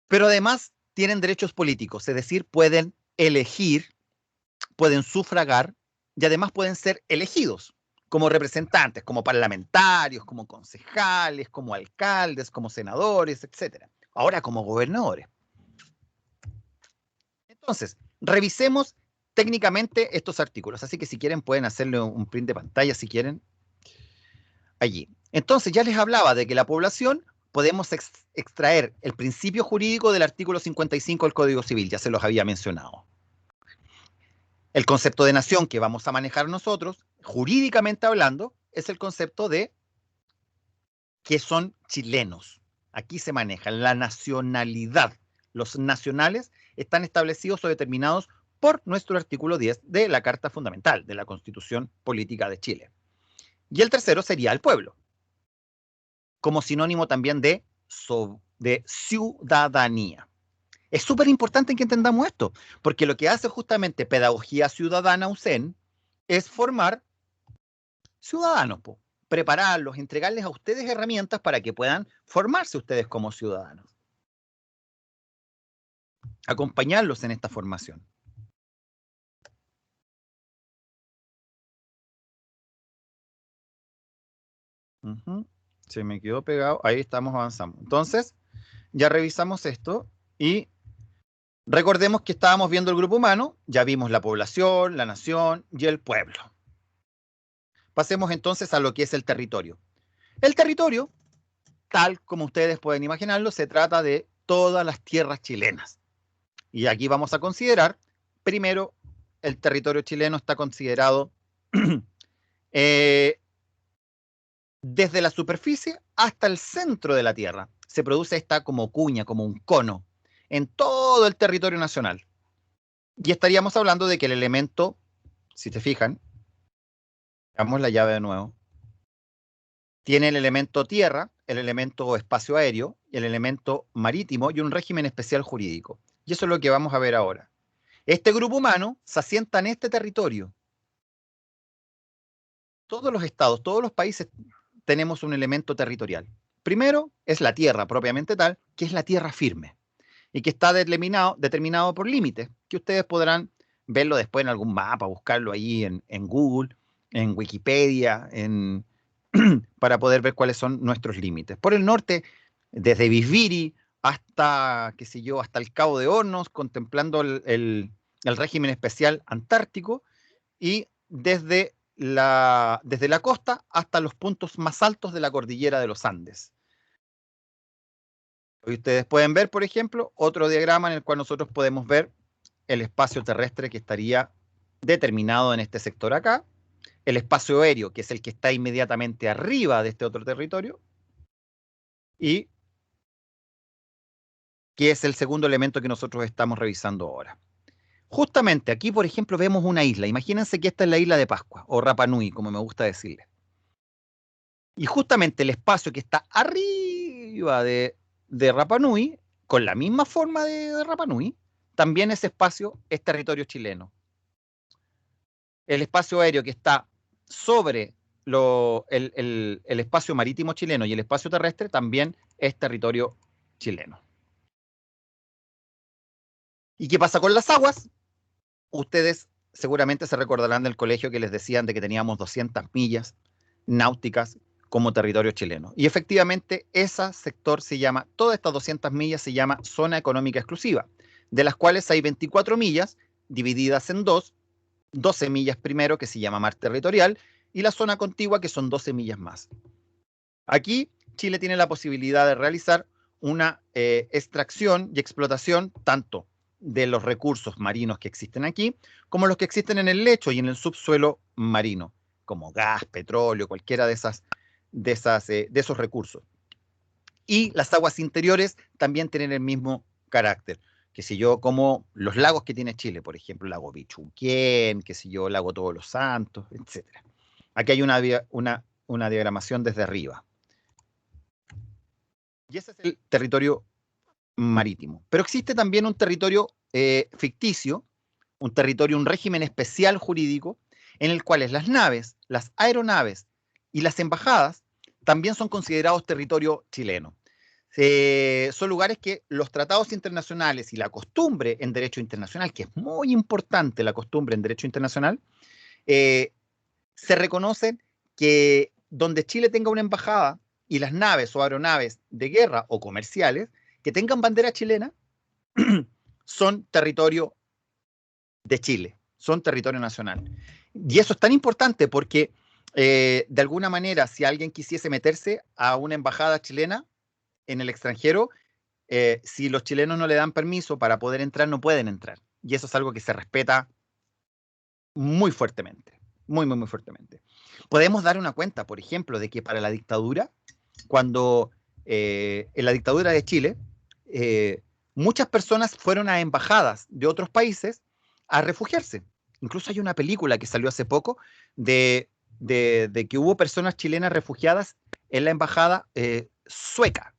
pero además tienen derechos políticos, es decir, pueden elegir, pueden sufragar y además pueden ser elegidos como representantes, como parlamentarios, como concejales, como alcaldes, como senadores, etc. Ahora como gobernadores. Entonces, revisemos técnicamente estos artículos. Así que si quieren pueden hacerle un print de pantalla si quieren. Allí. Entonces ya les hablaba de que la población podemos extraer el principio jurídico del artículo 55 del Código Civil, ya se los había mencionado. El concepto de nación que vamos a manejar nosotros, jurídicamente hablando, es el concepto de que son chilenos. Aquí se maneja la nacionalidad. Los nacionales están establecidos o determinados por nuestro artículo 10 de la Carta Fundamental de la Constitución Política de Chile. Y el tercero sería el pueblo, como sinónimo también de ciudadanía. Es súper importante que entendamos esto, porque lo que hace justamente Pedagogía Ciudadana USEN es formar ciudadanos, prepararlos, entregarles a ustedes herramientas para que puedan formarse ustedes como ciudadanos. Acompañarlos en esta formación. Se me quedó pegado, ahí estamos avanzando. Entonces, ya revisamos esto y recordemos que estábamos viendo el grupo humano, ya vimos la población, la nación y el pueblo. Pasemos entonces a lo que es el territorio. El territorio, tal como ustedes pueden imaginarlo, se trata de todas las tierras chilenas. Y aquí vamos a considerar, primero, el territorio chileno está considerado desde la superficie hasta el centro de la tierra. Se produce esta como cuña, como un cono, en todo el territorio nacional. Y estaríamos hablando de que el elemento, si te fijan, veamos la llave de nuevo, tiene el elemento tierra, el elemento espacio aéreo, el elemento marítimo y un régimen especial jurídico. Y eso es lo que vamos a ver ahora. Este grupo humano se asienta en este territorio. Todos los estados, todos los países tenemos un elemento territorial. Primero es la tierra propiamente tal, que es la tierra firme y que está determinado por límites, que ustedes podrán verlo después en algún mapa, buscarlo ahí en Google, en Wikipedia, para poder ver cuáles son nuestros límites. Por el norte, desde Bisbiri hasta, qué sé yo, hasta el Cabo de Hornos, contemplando el régimen especial antártico, y desde la costa hasta los puntos más altos de la cordillera de los Andes. Hoy ustedes pueden ver, por ejemplo, otro diagrama en el cual nosotros podemos ver el espacio terrestre que estaría determinado en este sector acá, el espacio aéreo, que es el que está inmediatamente arriba de este otro territorio, y que es el segundo elemento que nosotros estamos revisando ahora. Justamente aquí, por ejemplo, vemos una isla. Imagínense que esta es la isla de Pascua, o Rapa Nui, como me gusta decirle. Y justamente el espacio que está arriba de Rapa Nui, con la misma forma de Rapa Nui, también ese espacio es territorio chileno. El espacio aéreo que está sobre el espacio marítimo chileno y el espacio terrestre también es territorio chileno. ¿Y qué pasa con las aguas? Ustedes seguramente se recordarán del colegio que les decían de que teníamos 200 millas náuticas como territorio chileno. Y efectivamente ese sector se llama, todas estas 200 millas se llama zona económica exclusiva, de las cuales hay 24 millas divididas en dos, 12 millas primero que se llama mar territorial y la zona contigua que son 12 millas más. Aquí Chile tiene la posibilidad de realizar una extracción y explotación tanto de los recursos marinos que existen aquí, como los que existen en el lecho y en el subsuelo marino, como gas, petróleo, cualquiera de esos recursos. Y las aguas interiores también tienen el mismo carácter, que si yo, como los lagos que tiene Chile, por ejemplo, el lago Bichuquén, que si yo, el lago Todos los Santos, etc. Aquí hay una diagramación desde arriba. Y ese es el territorio marítimo. Pero existe también un territorio ficticio, un régimen especial jurídico, en el cual las naves, las aeronaves y las embajadas también son considerados territorio chileno. Son lugares que los tratados internacionales y la costumbre en derecho internacional, que es muy importante la costumbre en derecho internacional, se reconocen que donde Chile tenga una embajada y las naves o aeronaves de guerra o comerciales que tengan bandera chilena son territorio de Chile, son territorio nacional. Y eso es tan importante porque de alguna manera si alguien quisiese meterse a una embajada chilena, en el extranjero, si los chilenos no le dan permiso para poder entrar, no pueden entrar. Y eso es algo que se respeta muy fuertemente, muy, muy, muy fuertemente. Podemos dar una cuenta, por ejemplo, de que para la dictadura, cuando en la dictadura de Chile, muchas personas fueron a embajadas de otros países a refugiarse. Incluso hay una película que salió hace poco de que hubo personas chilenas refugiadas en la embajada sueca.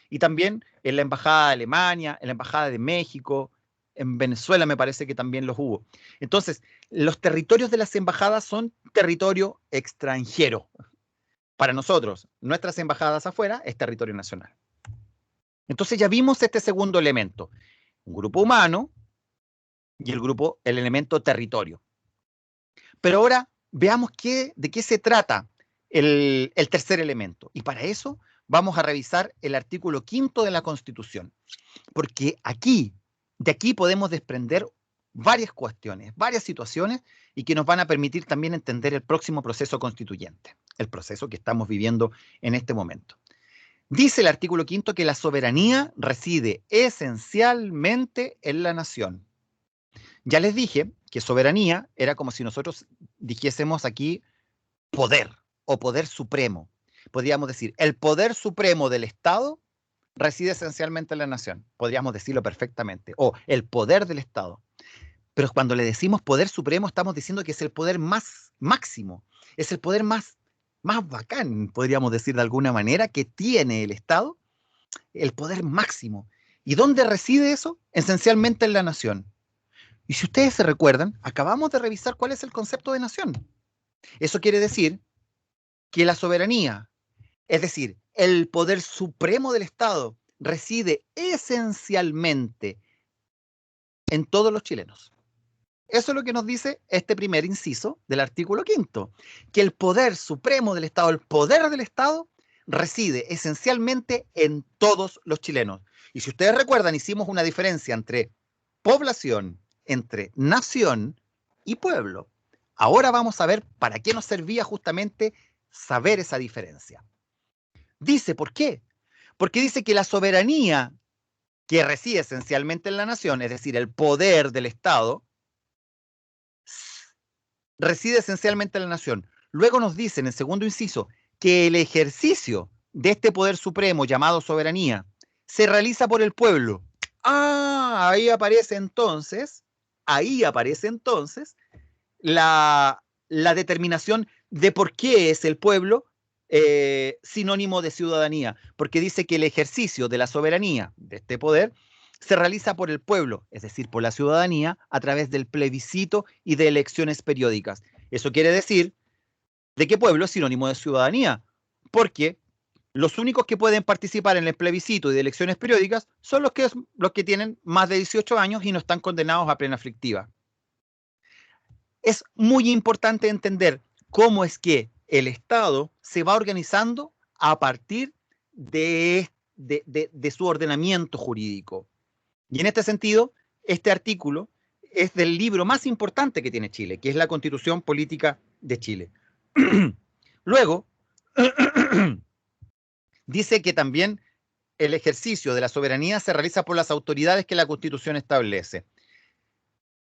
Y también en la embajada de Alemania, en la embajada de México, en Venezuela me parece que también los hubo. Entonces, los territorios de las embajadas son territorio extranjero. Para nosotros, nuestras embajadas afuera es territorio nacional. Entonces ya vimos este segundo elemento, un grupo humano y el elemento territorio. Pero ahora veamos de qué se trata el tercer elemento. Y para eso vamos a revisar el artículo 5º de la Constitución. Porque de aquí podemos desprender varias cuestiones, varias situaciones, y que nos van a permitir también entender el próximo proceso constituyente, el proceso que estamos viviendo en este momento. Dice el artículo 5º que la soberanía reside esencialmente en la nación. Ya les dije que soberanía era como si nosotros dijésemos aquí poder o poder supremo. Podríamos decir, el poder supremo del Estado reside esencialmente en la nación. Podríamos decirlo perfectamente. O el poder del Estado. Pero cuando le decimos poder supremo, estamos diciendo que es el poder más máximo. Es el poder más bacán, podríamos decir de alguna manera, que tiene el Estado. El poder máximo. ¿Y dónde reside eso? Esencialmente en la nación. Y si ustedes se recuerdan, acabamos de revisar cuál es el concepto de nación. Eso quiere decir que la soberanía, es decir, el poder supremo del Estado, reside esencialmente en todos los chilenos. Eso es lo que nos dice este primer inciso del artículo 5º, que el poder supremo del Estado, el poder del Estado, reside esencialmente en todos los chilenos. Y si ustedes recuerdan, hicimos una diferencia entre población, entre nación y pueblo. Ahora vamos a ver para qué nos servía justamente saber esa diferencia. Dice, ¿por qué? Porque dice que la soberanía que reside esencialmente en la nación, es decir, el poder del Estado, reside esencialmente en la nación. Luego nos dice en el segundo inciso que el ejercicio de este poder supremo llamado soberanía se realiza por el pueblo. Ahí aparece entonces la determinación de por qué es el pueblo sinónimo de ciudadanía, porque dice que el ejercicio de la soberanía, de este poder, se realiza por el pueblo, es decir, por la ciudadanía, a través del plebiscito y de elecciones periódicas. Eso quiere decir de que pueblo es sinónimo de ciudadanía, porque los únicos que pueden participar en el plebiscito y de elecciones periódicas son los que tienen más de 18 años y no están condenados a pena aflictiva. Es muy importante entender cómo es que el Estado se va organizando a partir de su ordenamiento jurídico. Y en este sentido, este artículo es del libro más importante que tiene Chile, que es la Constitución Política de Chile. Luego, dice que también el ejercicio de la soberanía se realiza por las autoridades que la Constitución establece.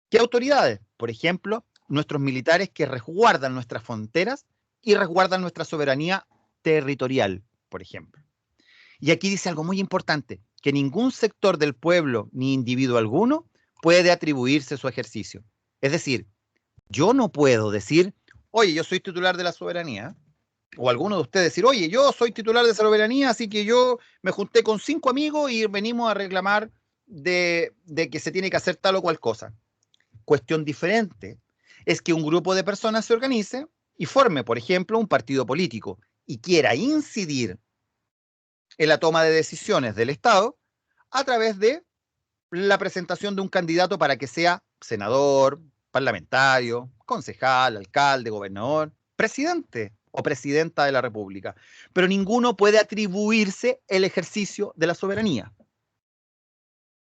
¿Qué autoridades? Por ejemplo, nuestros militares que resguardan nuestras fronteras y resguardan nuestra soberanía territorial, por ejemplo. Y aquí dice algo muy importante, que ningún sector del pueblo ni individuo alguno puede atribuirse su ejercicio. Es decir, yo no puedo decir, oye, yo soy titular de la soberanía, o alguno de ustedes decir, oye, yo soy titular de esa soberanía, así que yo me junté con 5 amigos y venimos a reclamar de que se tiene que hacer tal o cual cosa. Cuestión diferente es que un grupo de personas se organice y forme, por ejemplo, un partido político y quiera incidir en la toma de decisiones del Estado a través de la presentación de un candidato para que sea senador, parlamentario, concejal, alcalde, gobernador, presidente o presidenta de la República. Pero ninguno puede atribuirse el ejercicio de la soberanía.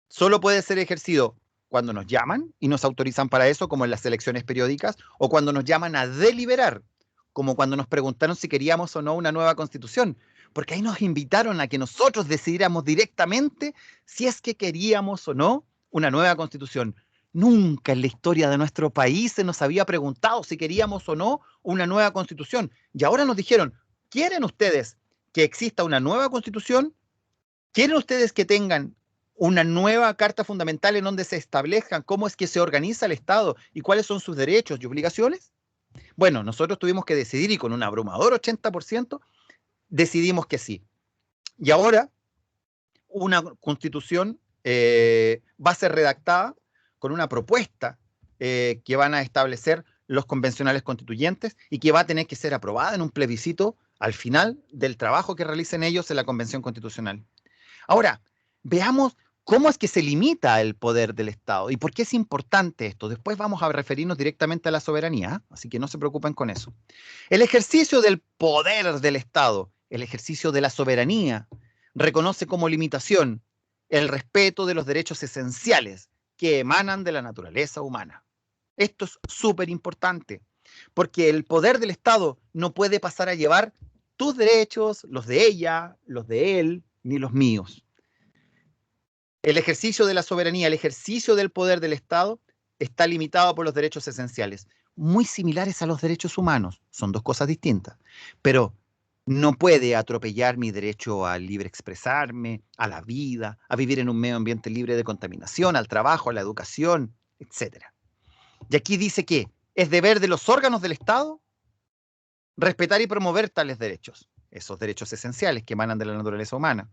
Solo puede ser ejercido cuando nos llaman y nos autorizan para eso, como en las elecciones periódicas, o cuando nos llaman a deliberar, como cuando nos preguntaron si queríamos o no una nueva constitución. porque ahí nos invitaron a que nosotros decidiéramos directamente si es que queríamos o no una nueva constitución. Nunca en la historia de nuestro país se nos había preguntado si queríamos o no una nueva constitución. Y ahora nos dijeron, ¿quieren ustedes que exista una nueva constitución? ¿Quieren ustedes que tengan una nueva carta fundamental en donde se establezcan cómo es que se organiza el Estado y cuáles son sus derechos y obligaciones? Bueno, nosotros tuvimos que decidir y con un abrumador 80% decidimos que sí. Y ahora una constitución va a ser redactada con una propuesta que van a establecer los convencionales constituyentes y que va a tener que ser aprobada en un plebiscito al final del trabajo que realicen ellos en la Convención Constitucional. Ahora, veamos cómo es que se limita el poder del Estado y por qué es importante esto. Después vamos a referirnos directamente a la soberanía, así que no se preocupen con eso. El ejercicio del poder del Estado, el ejercicio de la soberanía, reconoce como limitación el respeto de los derechos esenciales que emanan de la naturaleza humana. Esto es súper importante, porque el poder del Estado no puede pasar a llevar tus derechos, los de ella, los de él, ni los míos. El ejercicio de la soberanía, el ejercicio del poder del Estado está limitado por los derechos esenciales, muy similares a los derechos humanos. Son dos cosas distintas, pero no puede atropellar mi derecho a libre expresarme, a la vida, a vivir en un medio ambiente libre de contaminación, al trabajo, a la educación, etc. Y aquí dice que es deber de los órganos del Estado respetar y promover tales derechos, esos derechos esenciales que emanan de la naturaleza humana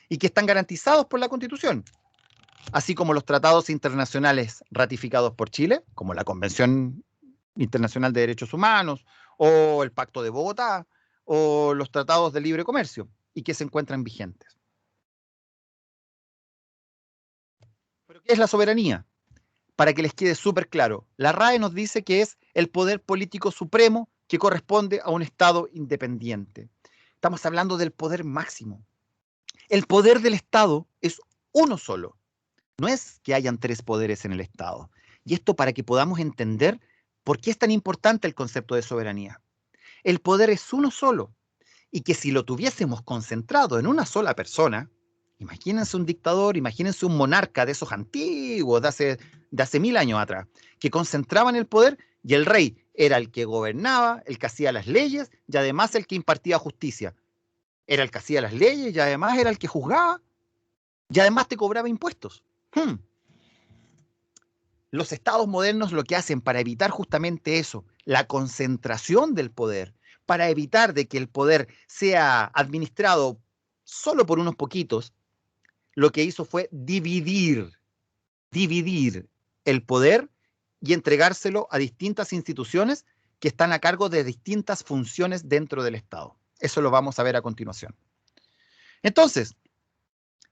y que están garantizados por la Constitución, así como los tratados internacionales ratificados por Chile, como la Convención Internacional de Derechos Humanos, o el Pacto de Bogotá, o los tratados de libre comercio, y que se encuentran vigentes. ¿Pero qué es la soberanía? Para que les quede súper claro, la RAE nos dice que es el poder político supremo que corresponde a un Estado independiente. Estamos hablando del poder máximo. El poder del Estado es uno solo. No es que hayan tres poderes en el Estado. Y esto para que podamos entender por qué es tan importante el concepto de soberanía. El poder es uno solo. Y que si lo tuviésemos concentrado en una sola persona, imagínense un dictador, imagínense un monarca de esos antiguos, de hace 1000 años atrás, que concentraban el poder y el rey era el que gobernaba, el que hacía las leyes y además el que impartía justicia. Era el que hacía las leyes y además era el que juzgaba y además te cobraba impuestos. Los estados modernos lo que hacen para evitar justamente eso, la concentración del poder, para evitar de que el poder sea administrado solo por unos poquitos, lo que hizo fue dividir el poder y entregárselo a distintas instituciones que están a cargo de distintas funciones dentro del Estado. Eso lo vamos a ver a continuación. Entonces,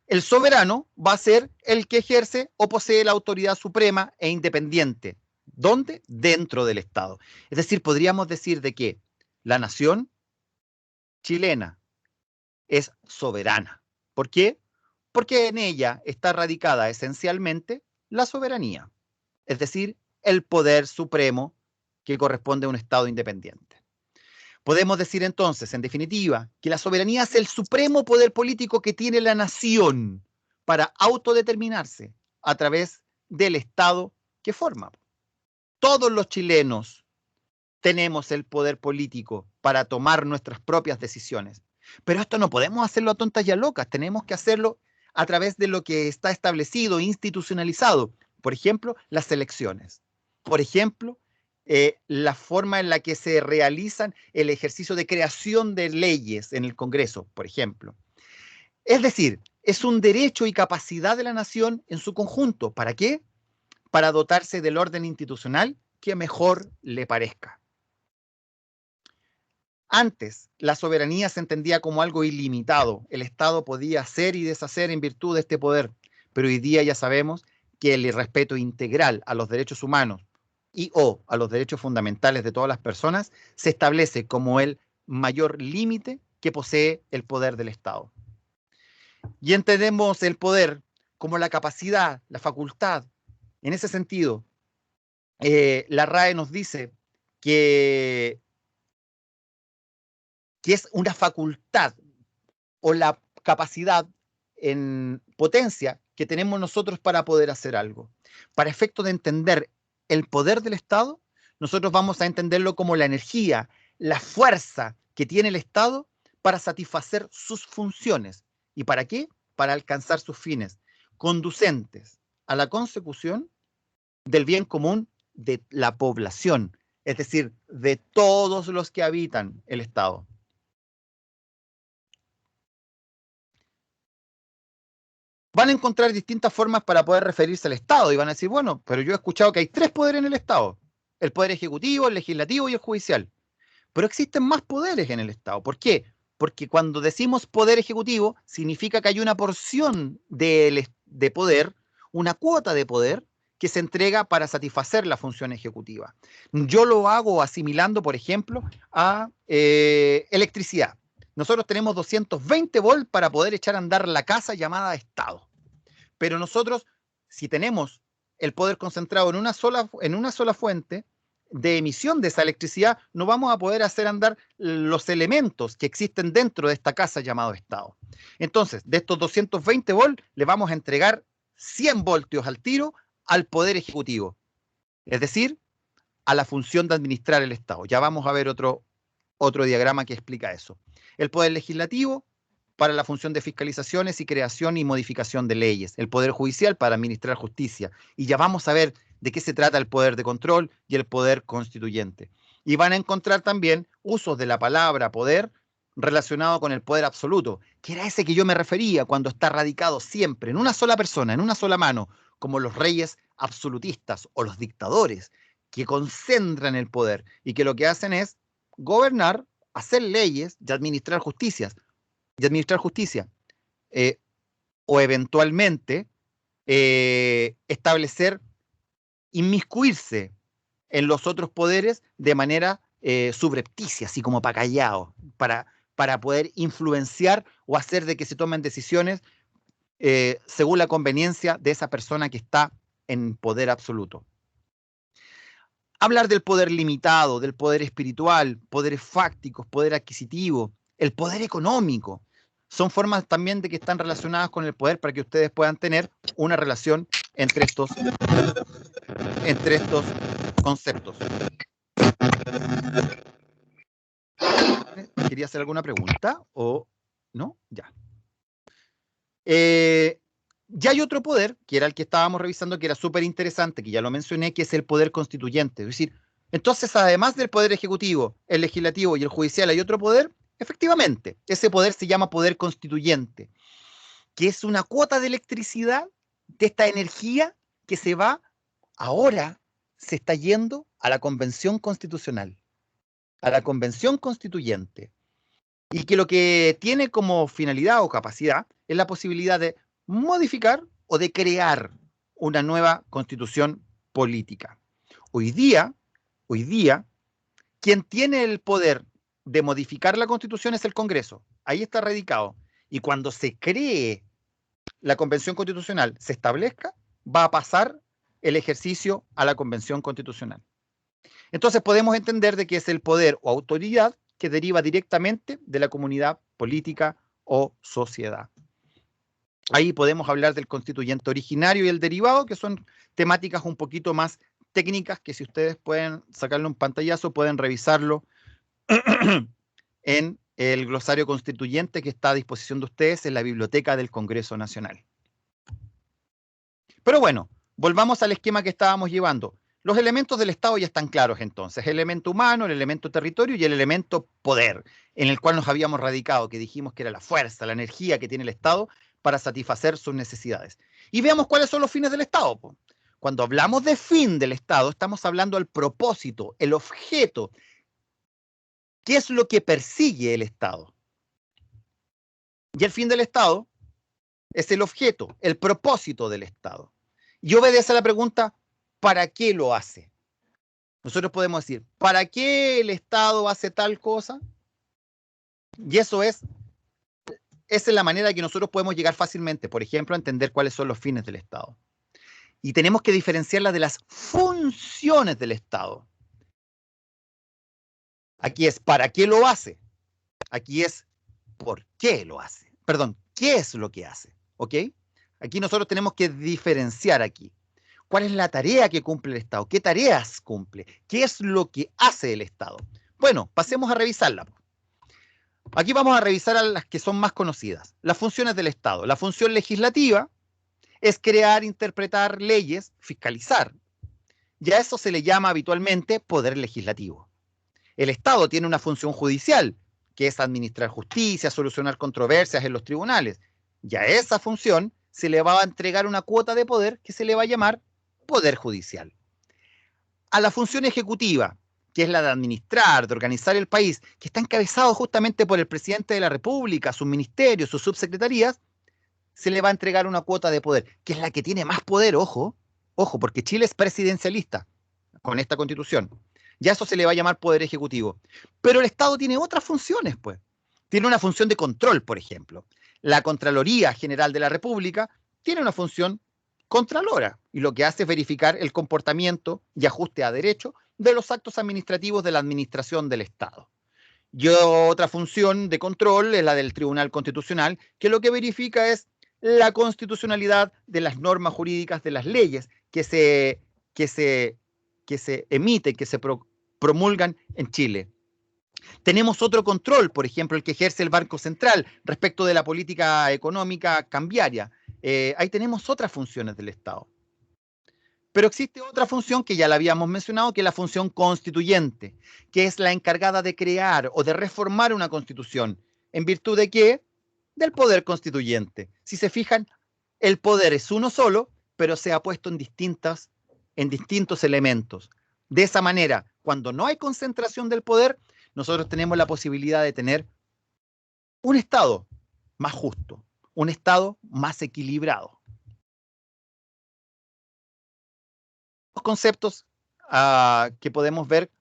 el soberano va a ser el que ejerce o posee la autoridad suprema e independiente. ¿Dónde? Dentro del Estado. Es decir, podríamos decir de que la nación chilena es soberana. ¿Por qué? Porque en ella está radicada esencialmente la soberanía, es decir, el poder supremo que corresponde a un Estado independiente. Podemos decir entonces, en definitiva, que la soberanía es el supremo poder político que tiene la nación para autodeterminarse a través del Estado que forma. Todos los chilenos tenemos el poder político para tomar nuestras propias decisiones. Pero esto no podemos hacerlo a tontas y a locas, tenemos que hacerlo a través de lo que está establecido, institucionalizado. Por ejemplo, las elecciones. Por ejemplo, la forma en la que se realizan el ejercicio de creación de leyes en el Congreso, por ejemplo. Es decir, es un derecho y capacidad de la nación en su conjunto. ¿Para qué? Para dotarse del orden institucional que mejor le parezca. Antes, la soberanía se entendía como algo ilimitado. El Estado podía hacer y deshacer en virtud de este poder. Pero hoy día ya sabemos que el respeto integral a los derechos humanos y o a los derechos fundamentales de todas las personas se establece como el mayor límite que posee el poder del Estado. Y entendemos el poder como la capacidad, la facultad. En ese sentido, la RAE nos dice que es una facultad o la capacidad en potencia que tenemos nosotros para poder hacer algo. Para efecto de entender el poder del Estado, nosotros vamos a entenderlo como la energía, la fuerza que tiene el Estado para satisfacer sus funciones. ¿Y para qué? Para alcanzar sus fines conducentes a la consecución del bien común de la población, es decir, de todos los que habitan el Estado. Van a encontrar distintas formas para poder referirse al Estado y van a decir, bueno, pero yo he escuchado que hay 3 poderes en el Estado, el poder ejecutivo, el legislativo y el judicial. Pero existen más poderes en el Estado. ¿Por qué? Porque cuando decimos poder ejecutivo, significa que hay una porción de poder, una cuota de poder, que se entrega para satisfacer la función ejecutiva. Yo lo hago asimilando, por ejemplo, a electricidad. Nosotros tenemos 220 volts para poder echar a andar la casa llamada Estado. Pero nosotros, si tenemos el poder concentrado en una sola fuente de emisión de esa electricidad, no vamos a poder hacer andar los elementos que existen dentro de esta casa llamado Estado. Entonces, de estos 220 volts, le vamos a entregar 100 voltios al tiro al Poder Ejecutivo, es decir, a la función de administrar el Estado. Ya vamos a ver otro diagrama que explica eso. El Poder Legislativo para la función de fiscalizaciones y creación y modificación de leyes. El Poder Judicial para administrar justicia. Y ya vamos a ver de qué se trata el poder de control y el poder constituyente. Y van a encontrar también usos de la palabra poder relacionado con el poder absoluto, que era ese que yo me refería cuando está radicado siempre en una sola persona, en una sola mano, como los reyes absolutistas o los dictadores, que concentran el poder y que lo que hacen es gobernar, hacer leyes y administrar justicia, o eventualmente establecer, inmiscuirse en los otros poderes de manera subrepticia, así como para callado, para poder influenciar o hacer de que se tomen decisiones según la conveniencia de esa persona que está en poder absoluto. Hablar del poder limitado, del poder espiritual, poderes fácticos, poder adquisitivo, el poder económico, son formas también de que están relacionadas con el poder para que ustedes puedan tener una relación entre estos conceptos. ¿Quería hacer alguna pregunta o no? Ya. Ya hay otro poder, que era el que estábamos revisando, que era súper interesante, que ya lo mencioné, que es el poder constituyente. Es decir, entonces, además del poder ejecutivo, el legislativo y el judicial, ¿hay otro poder? Efectivamente, ese poder se llama poder constituyente, que es una cuota de electricidad de esta energía que se va, ahora se está yendo a la Convención Constitucional, a la Convención Constituyente, y que lo que tiene como finalidad o capacidad es la posibilidad de modificar o de crear una nueva constitución política. Hoy día, quien tiene el poder de modificar la Constitución es el Congreso. Ahí está radicado. Y cuando se cree la Convención Constitucional, se establezca, va a pasar el ejercicio a la Convención Constitucional. Entonces podemos entender de que es el poder o autoridad que deriva directamente de la comunidad política o sociedad. Ahí podemos hablar del constituyente originario y el derivado, que son temáticas un poquito más técnicas que si ustedes pueden sacarle un pantallazo, pueden revisarlo en el glosario constituyente que está a disposición de ustedes en la Biblioteca del Congreso Nacional. Pero bueno, volvamos al esquema que estábamos llevando. Los elementos del Estado ya están claros entonces, el elemento humano, el elemento territorio y el elemento poder, en el cual nos habíamos radicado, que dijimos que era la fuerza, la energía que tiene el Estado para satisfacer sus necesidades. Y veamos cuáles son los fines del Estado. Cuando hablamos de fin del Estado, estamos hablando del propósito, el objeto. ¿Qué es lo que persigue el Estado? Y el fin del Estado es el objeto, el propósito del Estado. Y obedece a la pregunta, ¿para qué lo hace? Nosotros podemos decir, ¿para qué el Estado hace tal cosa? Y esa es la manera que nosotros podemos llegar fácilmente, por ejemplo, a entender cuáles son los fines del Estado. Y tenemos que diferenciarlas de las funciones del Estado. Aquí es ¿para qué lo hace? Aquí es ¿por qué lo hace? perdón, ¿qué es lo que hace? ¿Ok? Aquí nosotros tenemos que diferenciar aquí. ¿Cuál es la tarea que cumple el Estado? ¿Qué tareas cumple? ¿Qué es lo que hace el Estado? Bueno, pasemos a revisarla. Aquí vamos a revisar a las que son más conocidas. Las funciones del Estado. La función legislativa es crear, interpretar leyes, fiscalizar. Y a eso se le llama habitualmente poder legislativo. El Estado tiene una función judicial, que es administrar justicia, solucionar controversias en los tribunales. Y a esa función se le va a entregar una cuota de poder que se le va a llamar poder judicial. A la función ejecutiva, que es la de administrar, de organizar el país, que está encabezado justamente por el presidente de la República, sus ministerios, sus subsecretarías, se le va a entregar una cuota de poder, que es la que tiene más poder, ojo, porque Chile es presidencialista con esta constitución. Ya eso se le va a llamar poder ejecutivo. Pero el Estado tiene otras funciones, pues. Tiene una función de control, por ejemplo. La Contraloría General de la República tiene una función contralora, y lo que hace es verificar el comportamiento y ajuste a derecho de los actos administrativos de la administración del Estado. Y otra función de control es la del Tribunal Constitucional, que lo que verifica es la constitucionalidad de las normas jurídicas, de las leyes que se emiten, que se promulgan en Chile. Tenemos otro control, por ejemplo, el que ejerce el Banco Central respecto de la política económica cambiaria. Ahí tenemos otras funciones del Estado. Pero existe otra función que ya la habíamos mencionado, que es la función constituyente, que es la encargada de crear o de reformar una constitución. ¿En virtud de qué? Del poder constituyente. Si se fijan, el poder es uno solo, pero se ha puesto en distintos elementos. De esa manera, cuando no hay concentración del poder, nosotros tenemos la posibilidad de tener un Estado más justo, un Estado más equilibrado. Los conceptos que podemos ver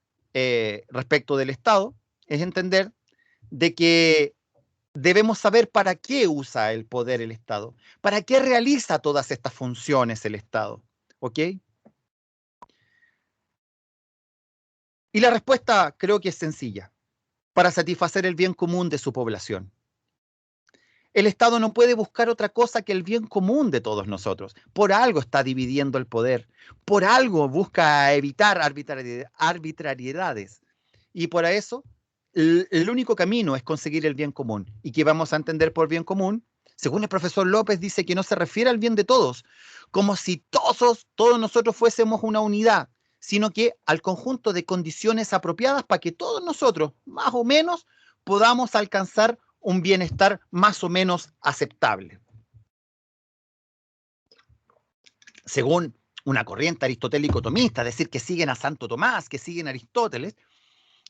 respecto del Estado es entender de que debemos saber para qué usa el poder el Estado, para qué realiza todas estas funciones el Estado, ¿ok? Y la respuesta creo que es sencilla: para satisfacer el bien común de su población. El Estado no puede buscar otra cosa que el bien común de todos nosotros. Por algo está dividiendo el poder, por algo busca evitar arbitrariedades. Y por eso el único camino es conseguir el bien común. ¿Y qué vamos a entender por bien común? Según el profesor López, dice que no se refiere al bien de todos, como si todos nosotros fuésemos una unidad, sino que al conjunto de condiciones apropiadas para que todos nosotros, más o menos, podamos alcanzar un bienestar más o menos aceptable. Según una corriente aristotélico-tomista, es decir, que siguen a Santo Tomás, que siguen a Aristóteles,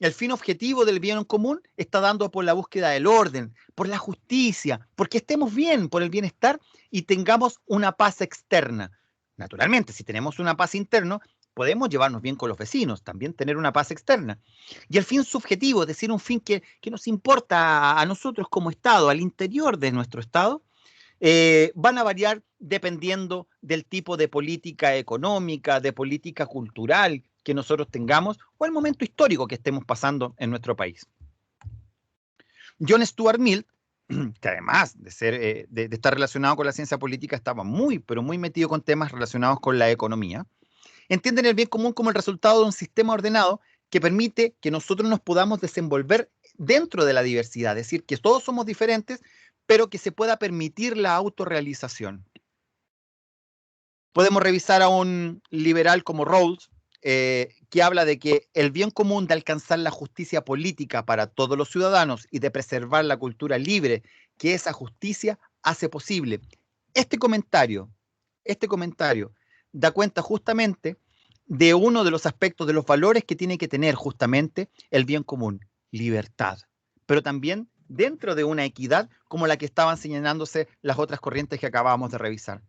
el fin objetivo del bien común está dando por la búsqueda del orden, por la justicia, porque estemos bien, por el bienestar y tengamos una paz externa. Naturalmente, si tenemos una paz interna, podemos llevarnos bien con los vecinos, también tener una paz externa. Y el fin subjetivo, es decir, un fin que nos importa a nosotros como Estado, al interior de nuestro Estado, van a variar dependiendo del tipo de política económica, de política cultural que nosotros tengamos o el momento histórico que estemos pasando en nuestro país. John Stuart Mill, que además de estar relacionado con la ciencia política, estaba muy, pero muy metido con temas relacionados con la economía, entienden el bien común como el resultado de un sistema ordenado que permite que nosotros nos podamos desenvolver dentro de la diversidad, es decir, que todos somos diferentes, pero que se pueda permitir la autorrealización. Podemos revisar a un liberal como Rawls, que habla de que el bien común de alcanzar la justicia política para todos los ciudadanos y de preservar la cultura libre que esa justicia hace posible. Este comentario da cuenta justamente de uno de los aspectos de los valores que tiene que tener justamente el bien común, libertad, pero también dentro de una equidad como la que estaban señalándose las otras corrientes que acabábamos de revisar.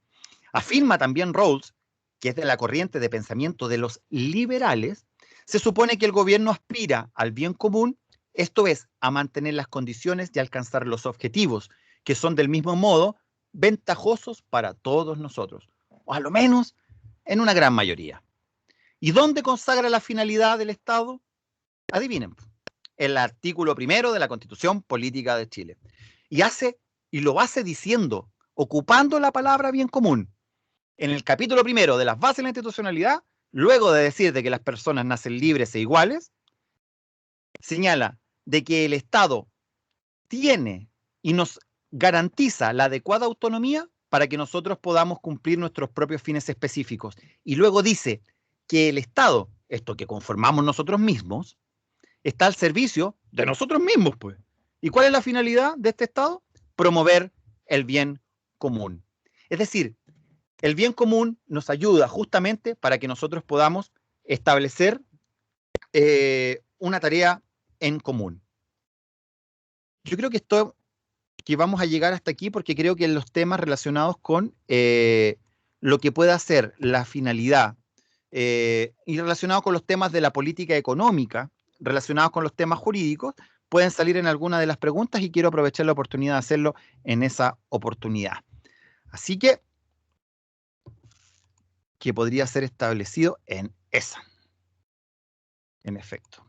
Afirma también Rawls, que es de la corriente de pensamiento de los liberales, se supone que el gobierno aspira al bien común, esto es, a mantener las condiciones y alcanzar los objetivos, que son del mismo modo ventajosos para todos nosotros, o a lo menos en una gran mayoría. ¿Y dónde consagra la finalidad del Estado? Adivinen, el artículo 1 de la Constitución Política de Chile. Y hace y lo hace diciendo, ocupando la palabra bien común. En el capítulo primero de las bases de la institucionalidad, luego de decir de que las personas nacen libres e iguales, señala de que el Estado tiene y nos garantiza la adecuada autonomía para que nosotros podamos cumplir nuestros propios fines específicos. Y luego dice que el Estado, esto que conformamos nosotros mismos, está al servicio de nosotros mismos, pues. ¿Y cuál es la finalidad de este Estado? Promover el bien común. Es decir, el bien común nos ayuda justamente para que nosotros podamos establecer una tarea en común. Yo creo que vamos a llegar hasta aquí porque creo que los temas relacionados con lo que pueda ser la finalidad y relacionados con los temas de la política económica, relacionados con los temas jurídicos, pueden salir en alguna de las preguntas y quiero aprovechar la oportunidad de hacerlo en esa oportunidad. Así que podría ser establecido en esa. En efecto.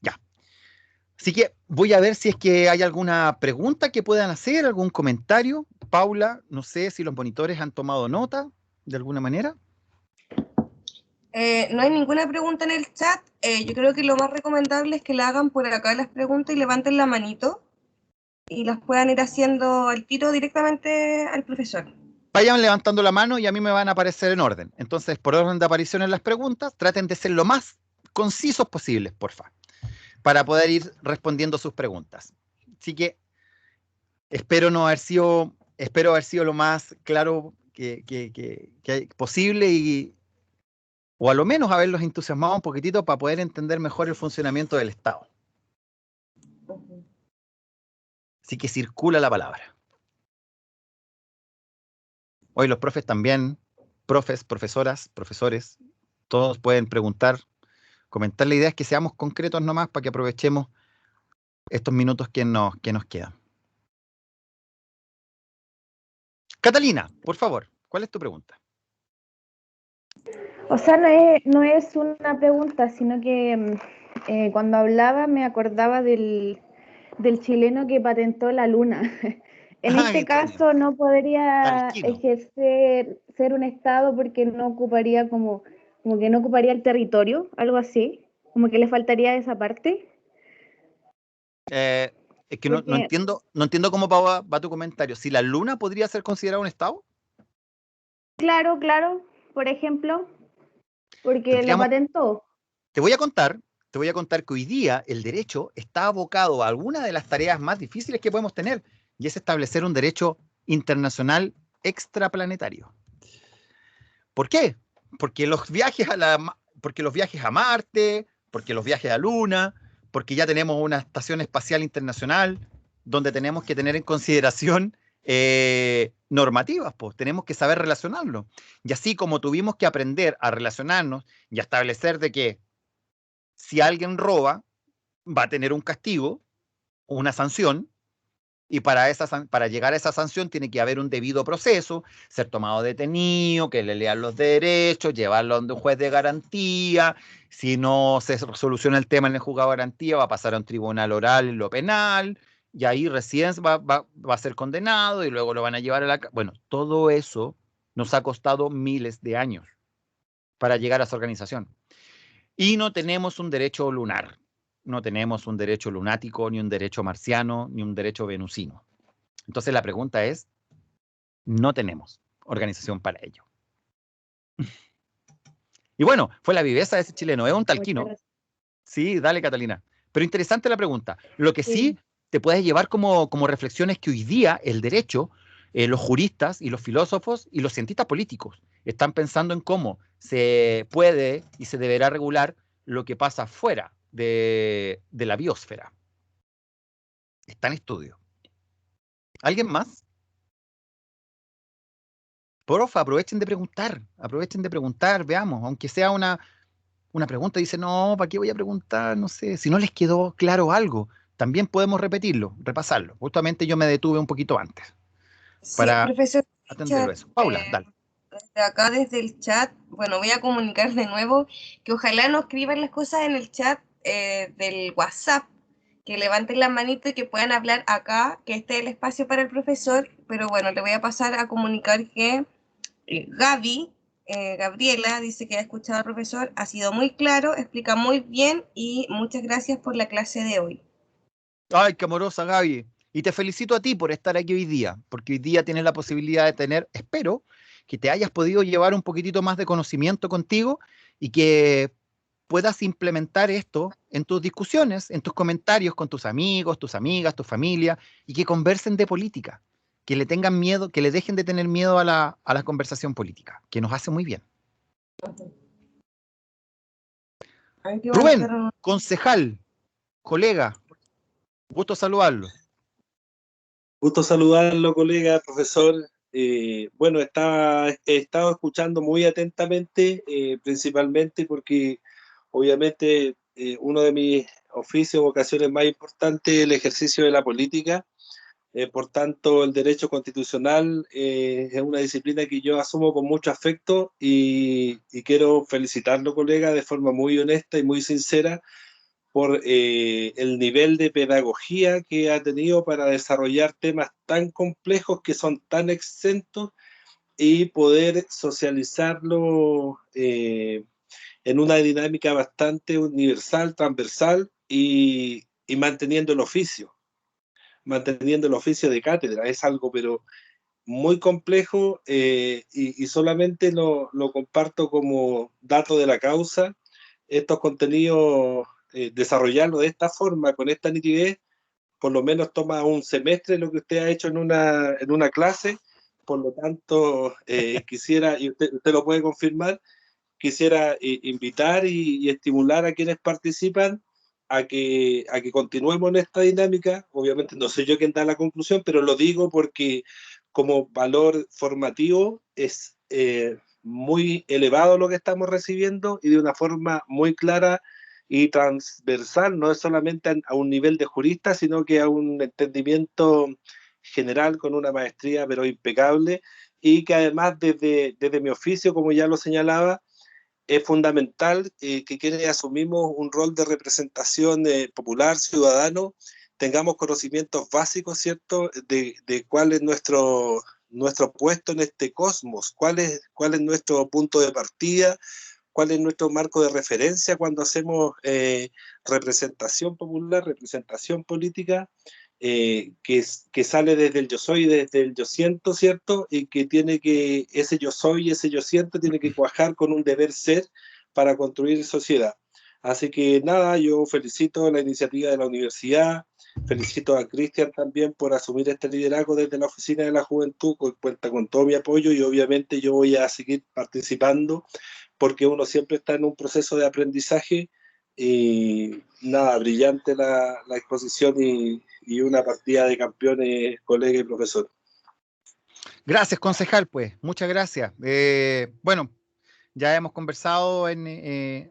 Ya. Así que voy a ver si es que hay alguna pregunta que puedan hacer, algún comentario. Paula, no sé si los monitores han tomado nota de alguna manera. No hay ninguna pregunta en el chat. Yo creo que lo más recomendable es que la hagan por acá las preguntas y levanten la manito y las puedan ir haciendo al tiro directamente al profesor. Vayan levantando la mano y a mí me van a aparecer en orden. Entonces, por orden de aparición en las preguntas, traten de ser lo más concisos posibles, porfa, para poder ir respondiendo sus preguntas. Así que espero haber sido lo más claro que posible o a lo menos haberlos entusiasmado un poquitito para poder entender mejor el funcionamiento del Estado. Así que circula la palabra. Hoy los profes también, profesoras, profesores, todos pueden preguntar, comentar. La idea es que seamos concretos nomás para que aprovechemos estos minutos que nos quedan. Catalina, por favor, ¿cuál es tu pregunta? O sea, no es una pregunta, sino que cuando hablaba me acordaba del chileno que patentó la luna. En este caso no podría ejercer, ser un Estado porque no ocuparía como que no ocuparía el territorio, algo así, como que le faltaría esa parte. Es que no entiendo cómo va tu comentario. ¿Si la luna podría ser considerada un Estado? Claro, por ejemplo, porque lo patentó. Te voy a contar que hoy día el derecho está abocado a alguna de las tareas más difíciles que podemos tener, y es establecer un derecho internacional extraplanetario. ¿Por qué? Porque los viajes a Marte, porque los viajes a Luna, porque ya tenemos una estación espacial internacional donde tenemos que tener en consideración normativas, pues tenemos que saber relacionarlo. Y así como tuvimos que aprender a relacionarnos y a establecer de que si alguien roba, va a tener un castigo, una sanción, y para llegar a esa sanción tiene que haber un debido proceso, ser tomado detenido, que le lean los derechos, llevarlo a un juez de garantía. Si no se soluciona el tema en el juzgado de garantía, va a pasar a un tribunal oral en lo penal, y ahí recién va a ser condenado y luego lo van a llevar a la... Bueno, todo eso nos ha costado miles de años para llegar a esa organización. Y no tenemos un derecho lunar, no tenemos un derecho lunático, ni un derecho marciano, ni un derecho venusino. Entonces la pregunta es, no tenemos organización para ello. Y bueno, fue la viveza de ese chileno, es un talquino. Sí, dale, Catalina. Pero interesante la pregunta. Lo que sí te puedes llevar como reflexión es que hoy día el derecho, los juristas y los filósofos y los cientistas políticos están pensando en cómo se puede y se deberá regular lo que pasa fuera de la biosfera. Está en estudio. ¿Alguien más? Profe, aprovechen de preguntar, veamos, aunque sea una pregunta, dice, no, ¿para qué voy a preguntar? No sé, si no les quedó claro algo, también podemos repetirlo, repasarlo. Justamente yo me detuve un poquito antes para profesor, atenderlo eso. Paula, dale. Desde acá, desde el chat, bueno, voy a comunicar de nuevo que ojalá no escriban las cosas en el chat del WhatsApp, que levanten la manito y que puedan hablar acá, que este es el espacio para el profesor, pero bueno, le voy a pasar a comunicar que Gabriela dice que ha escuchado al profesor, ha sido muy claro, explica muy bien y muchas gracias por la clase de hoy. Ay, qué amorosa, Gaby. Y te felicito a ti por estar aquí hoy día, porque hoy día tienes la posibilidad de tener, espero, que te hayas podido llevar un poquitito más de conocimiento contigo y que puedas implementar esto en tus discusiones, en tus comentarios con tus amigos, tus amigas, tu familia, y que conversen de política, que le tengan miedo, que le dejen de tener miedo a la conversación política, que nos hace muy bien. Rubén, concejal, colega, gusto saludarlo. Gusto saludarlo, colega, profesor. Bueno, he estado escuchando muy atentamente, principalmente porque obviamente uno de mis oficios, vocaciones más importantes es el ejercicio de la política. Por tanto, el derecho constitucional es una disciplina que yo asumo con mucho afecto y quiero felicitarlo, colega, de forma muy honesta y muy sincera por el nivel de pedagogía que ha tenido para desarrollar temas tan complejos que son tan exentos y poder socializarlo en una dinámica bastante universal, transversal y manteniendo el oficio de cátedra. Es algo pero muy complejo y solamente lo comparto como dato de la causa. Estos contenidos, desarrollarlo de esta forma, con esta nitidez, por lo menos toma un semestre lo que usted ha hecho en una clase. Por lo tanto, quisiera, y usted lo puede confirmar, quisiera invitar y estimular a quienes participan a que continuemos en esta dinámica. Obviamente no soy yo quien da la conclusión, pero lo digo porque como valor formativo es muy elevado lo que estamos recibiendo y de una forma muy clara y transversal, no es solamente a un nivel de jurista, sino que a un entendimiento general con una maestría pero impecable y que además desde mi oficio, como ya lo señalaba, es fundamental que quienes asumimos un rol de representación popular, ciudadano, tengamos conocimientos básicos, ¿cierto?, de cuál es nuestro puesto en este cosmos, cuál es nuestro punto de partida, cuál es nuestro marco de referencia cuando hacemos representación popular, representación política, que sale desde el yo soy, desde el yo siento, ¿cierto? Y que ese yo soy, ese yo siento, tiene que cuajar con un deber ser para construir sociedad. Así que nada, yo felicito la iniciativa de la universidad, felicito a Cristian también por asumir este liderazgo desde la Oficina de la Juventud, cuenta con todo mi apoyo y obviamente yo voy a seguir participando porque uno siempre está en un proceso de aprendizaje y nada, brillante la exposición y una partida de campeones, colega y profesor. Gracias, concejal, pues, muchas gracias. Bueno, ya hemos conversado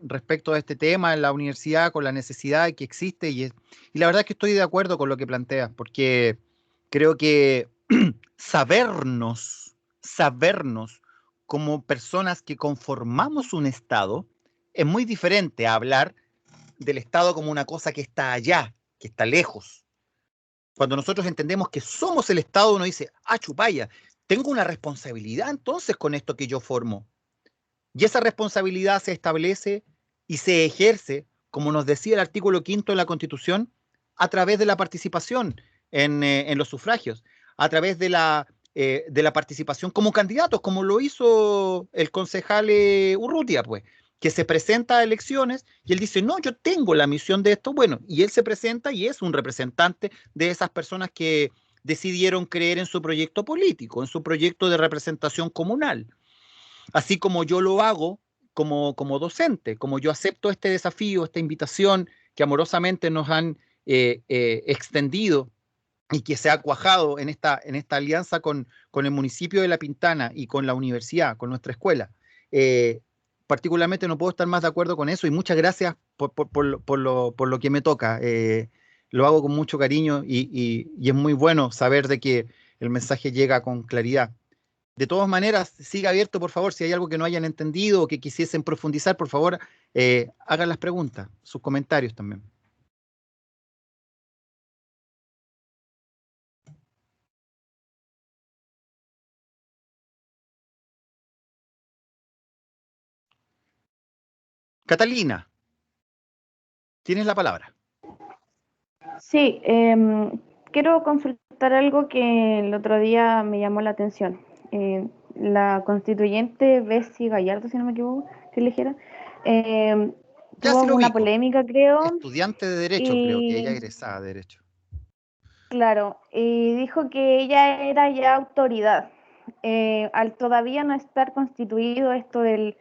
respecto a este tema en la universidad, con la necesidad que existe y la verdad es que estoy de acuerdo con lo que planteas, porque creo que sabernos como personas que conformamos un Estado es muy diferente a hablar del Estado como una cosa que está allá, que está lejos. Cuando nosotros entendemos que somos el Estado, uno dice, ah, chupaya, tengo una responsabilidad entonces con esto que yo formo. Y esa responsabilidad se establece y se ejerce, como nos decía el artículo 5 de la Constitución, a través de la participación en los sufragios, a través de la participación como candidatos, como lo hizo el concejal Urrutia, pues, que se presenta a elecciones y él dice, no, yo tengo la misión de esto, bueno, y él se presenta y es un representante de esas personas que decidieron creer en su proyecto político, en su proyecto de representación comunal. Así como yo lo hago como docente, como yo acepto este desafío, esta invitación que amorosamente nos han extendido y que se ha cuajado en esta alianza con el municipio de La Pintana y con la universidad, con nuestra escuela. Particularmente no puedo estar más de acuerdo con eso y muchas gracias por lo que me toca. Lo hago con mucho cariño y es muy bueno saber de que el mensaje llega con claridad. De todas maneras, siga abierto, por favor, si hay algo que no hayan entendido o que quisiesen profundizar, por favor, hagan las preguntas, sus comentarios también. Catalina, tienes la palabra. Sí, quiero consultar algo que el otro día me llamó la atención. La constituyente Bessie Gallardo, si no me equivoco, que eligiera, Ya tuvo sí lo una ubico. polémica, creo, Estudiante de Derecho, creo que ella y egresada de Derecho. claro, y dijo que ella era ya autoridad. Al todavía no estar constituido esto esto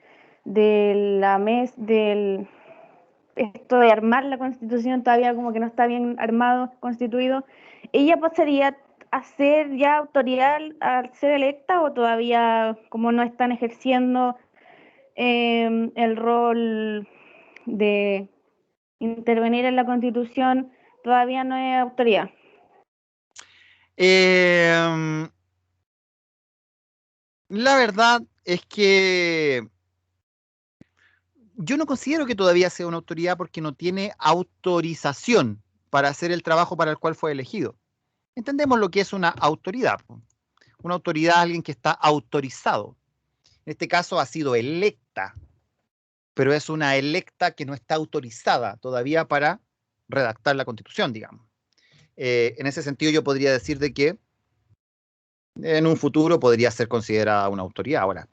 de armar la constitución, todavía como que no está bien armado, constituido, ¿ella pasaría a ser ya autoridad al ser electa o todavía como no están ejerciendo el rol de intervenir en la constitución, todavía no es autoridad? La verdad es que yo no considero que todavía sea una autoridad porque no tiene autorización para hacer el trabajo para el cual fue elegido. Entendemos lo que es una autoridad. Una autoridad, alguien que está autorizado. En este caso ha sido electa, pero es una electa que no está autorizada todavía para redactar la Constitución, digamos. En ese sentido yo podría decir de que en un futuro podría ser considerada una autoridad. Ahora,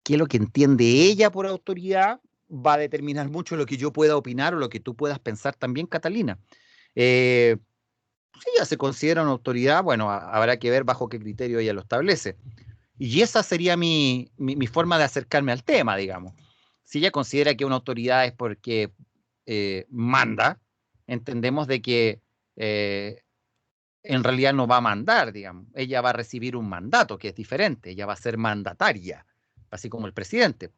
¿qué es lo que entiende ella por autoridad? Va a determinar mucho lo que yo pueda opinar o lo que tú puedas pensar también, Catalina. Si ella se considera una autoridad, bueno, habrá que ver bajo qué criterio ella lo establece. Y esa sería mi forma de acercarme al tema, digamos. Si ella considera que una autoridad es porque manda, entendemos de que en realidad no va a mandar, digamos. Ella va a recibir un mandato, que es diferente. Ella va a ser mandataria, así como el presidente.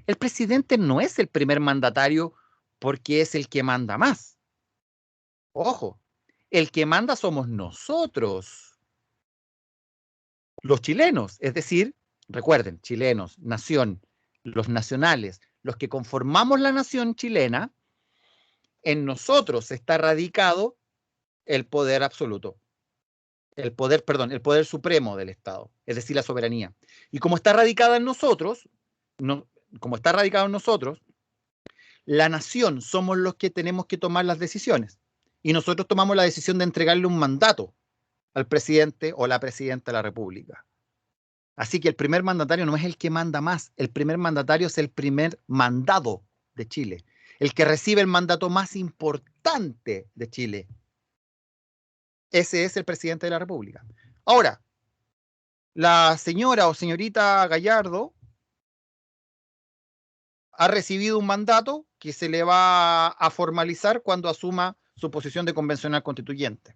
El presidente no es el primer mandatario porque es el que manda más. Ojo, el que manda somos nosotros, los chilenos. Es decir, recuerden, chilenos, nación, los nacionales, los que conformamos la nación chilena, en nosotros está radicado el poder absoluto. El poder supremo del Estado, es decir, la soberanía. Y como está radicada en nosotros, como está radicado en nosotros, la nación somos los que tenemos que tomar las decisiones. Y nosotros tomamos la decisión de entregarle un mandato al presidente o la presidenta de la República. Así que el primer mandatario no es el que manda más, el primer mandatario es el primer mandado de Chile, el que recibe el mandato más importante de Chile. Ese es el presidente de la República. Ahora, la señora o señorita Gallardo ha recibido un mandato que se le va a formalizar cuando asuma su posición de convencional constituyente.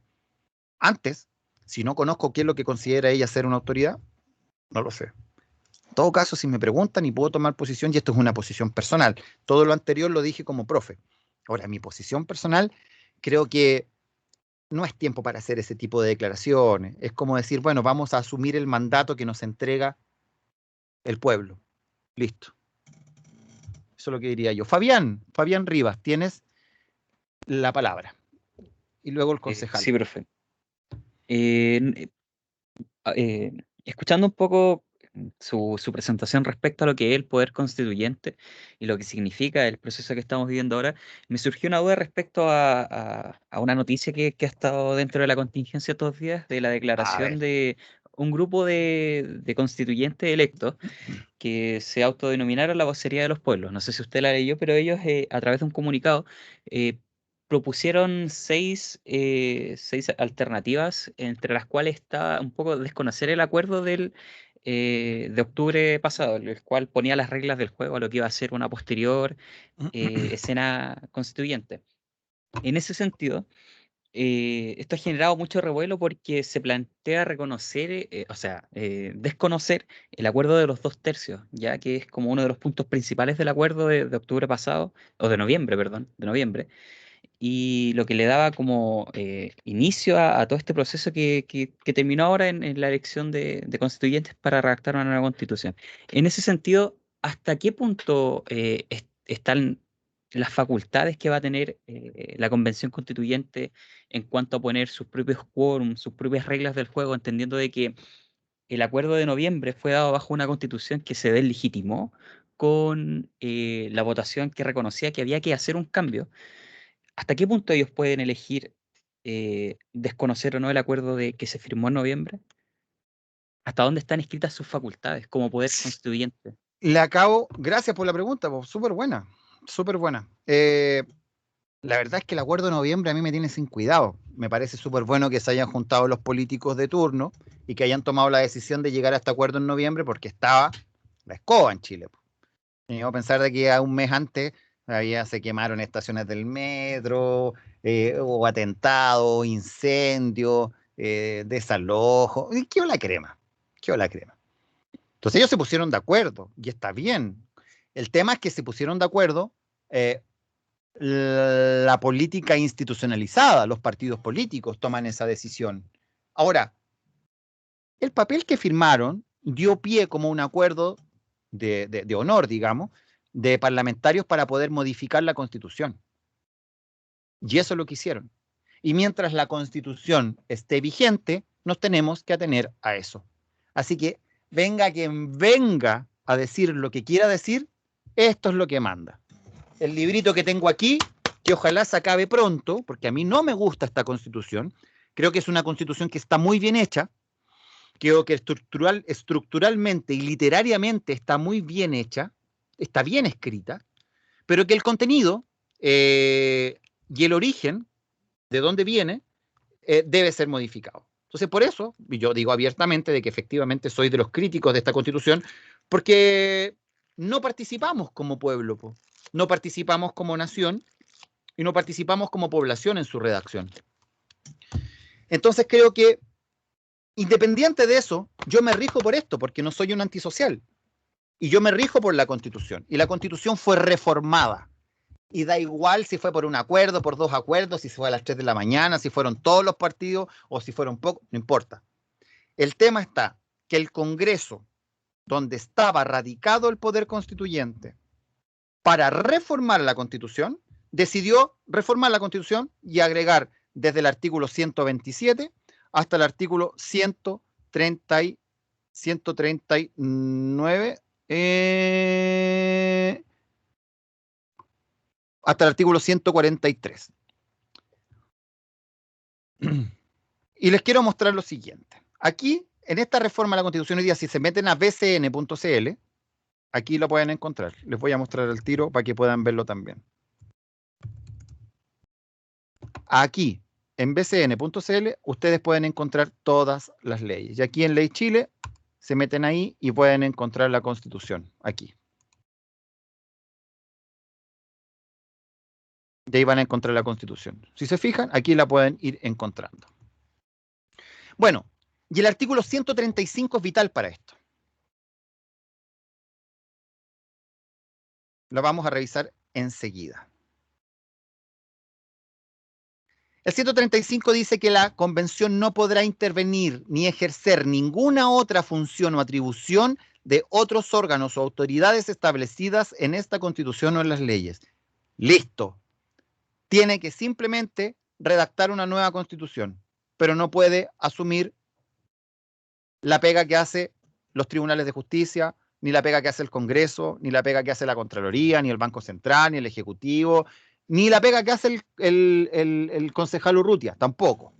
Antes, si no conozco qué es lo que considera ella ser una autoridad, no lo sé. En todo caso, si me preguntan y puedo tomar posición, y esto es una posición personal, todo lo anterior lo dije como profe. Ahora, mi posición personal, creo que no es tiempo para hacer ese tipo de declaraciones. Es como decir, bueno, vamos a asumir el mandato que nos entrega el pueblo. Listo. Eso es lo que diría yo. Fabián Rivas, tienes la palabra. Y luego el concejal. Sí, profe. Escuchando un poco su presentación respecto a lo que es el poder constituyente y lo que significa el proceso que estamos viviendo ahora, me surgió una duda respecto a una noticia que ha estado dentro de la contingencia estos días, de la declaración de un grupo de constituyentes electos que se autodenominaron la vocería de los pueblos. No sé si usted la leyó, pero ellos a través de un comunicado propusieron seis alternativas, entre las cuales está un poco desconocer el acuerdo de octubre pasado, el cual ponía las reglas del juego a lo que iba a ser una posterior escena constituyente. En ese sentido, esto ha generado mucho revuelo porque se plantea desconocer el acuerdo de los 2/3, ya que es como uno de los puntos principales del acuerdo de octubre pasado, o de noviembre, perdón, de noviembre, y lo que le daba como inicio a todo este proceso que terminó ahora en la elección de constituyentes para redactar una nueva constitución. En ese sentido, ¿hasta qué punto están las facultades que va a tener la convención constituyente en cuanto a poner sus propios quórums, sus propias reglas del juego, entendiendo de que el acuerdo de noviembre fue dado bajo una constitución que se deslegitimó con la votación que reconocía que había que hacer un cambio, ¿hasta qué punto ellos pueden elegir desconocer o no el acuerdo que se firmó en noviembre? ¿Hasta dónde están escritas sus facultades como poder constituyente? Gracias por la pregunta, súper buena, súper buena. La verdad es que el acuerdo de noviembre a mí me tiene sin cuidado. Me parece súper bueno que se hayan juntado los políticos de turno y que hayan tomado la decisión de llegar a este acuerdo en noviembre porque estaba la escoba en Chile. Y a pensar de que a un mes antes se quemaron estaciones del metro, hubo atentados, incendios, desalojos. ¿Qué la crema? ¿Qué la crema? Entonces ellos se pusieron de acuerdo y está bien. El tema es que se pusieron de acuerdo la política institucionalizada, los partidos políticos toman esa decisión. Ahora, el papel que firmaron dio pie como un acuerdo de honor, digamos, de parlamentarios para poder modificar la Constitución. Y eso es lo que hicieron. Y mientras la Constitución esté vigente, nos tenemos que atener a eso. Así que venga quien venga a decir lo que quiera decir, esto es lo que manda. El librito que tengo aquí, que ojalá se acabe pronto, porque a mí no me gusta esta Constitución, creo que es una Constitución que está muy bien hecha, creo que estructuralmente y literariamente está muy bien hecha, está bien escrita, pero que el contenido y el origen, de dónde viene, debe ser modificado. Entonces, por eso, yo digo abiertamente de que efectivamente soy de los críticos de esta Constitución, porque no participamos como pueblo, no participamos como nación y no participamos como población en su redacción. Entonces, creo que, independiente de eso, yo me rijo por esto, porque no soy un antisocial. Y yo me rijo por la Constitución. Y la Constitución fue reformada. Y da igual si fue por un acuerdo, por dos acuerdos, si fue a las 3 de la mañana, si fueron todos los partidos o si fueron pocos, no importa. El tema está que el Congreso, donde estaba radicado el poder constituyente, para reformar la Constitución, decidió reformar la Constitución y agregar desde el artículo 127 hasta el artículo 139, hasta el artículo 143. Y les quiero mostrar lo siguiente. Aquí, en esta reforma de la Constitución hoy día, si se meten a bcn.cl, aquí lo pueden encontrar. Les voy a mostrar el tiro para que puedan verlo también. Aquí, en bcn.cl, ustedes pueden encontrar todas las leyes. Y aquí en Ley Chile, se meten ahí y pueden encontrar la Constitución, aquí. Y ahí van a encontrar la Constitución. Si se fijan, aquí la pueden ir encontrando. Bueno, y el artículo 135 es vital para esto. Lo vamos a revisar enseguida. El 135 dice que la Convención no podrá intervenir ni ejercer ninguna otra función o atribución de otros órganos o autoridades establecidas en esta Constitución o en las leyes. Listo. Tiene que simplemente redactar una nueva Constitución, pero no puede asumir la pega que hace los tribunales de justicia, ni la pega que hace el Congreso, ni la pega que hace la Contraloría, ni el Banco Central, ni el Ejecutivo, ni la pega que hace el concejal Urrutia, tampoco.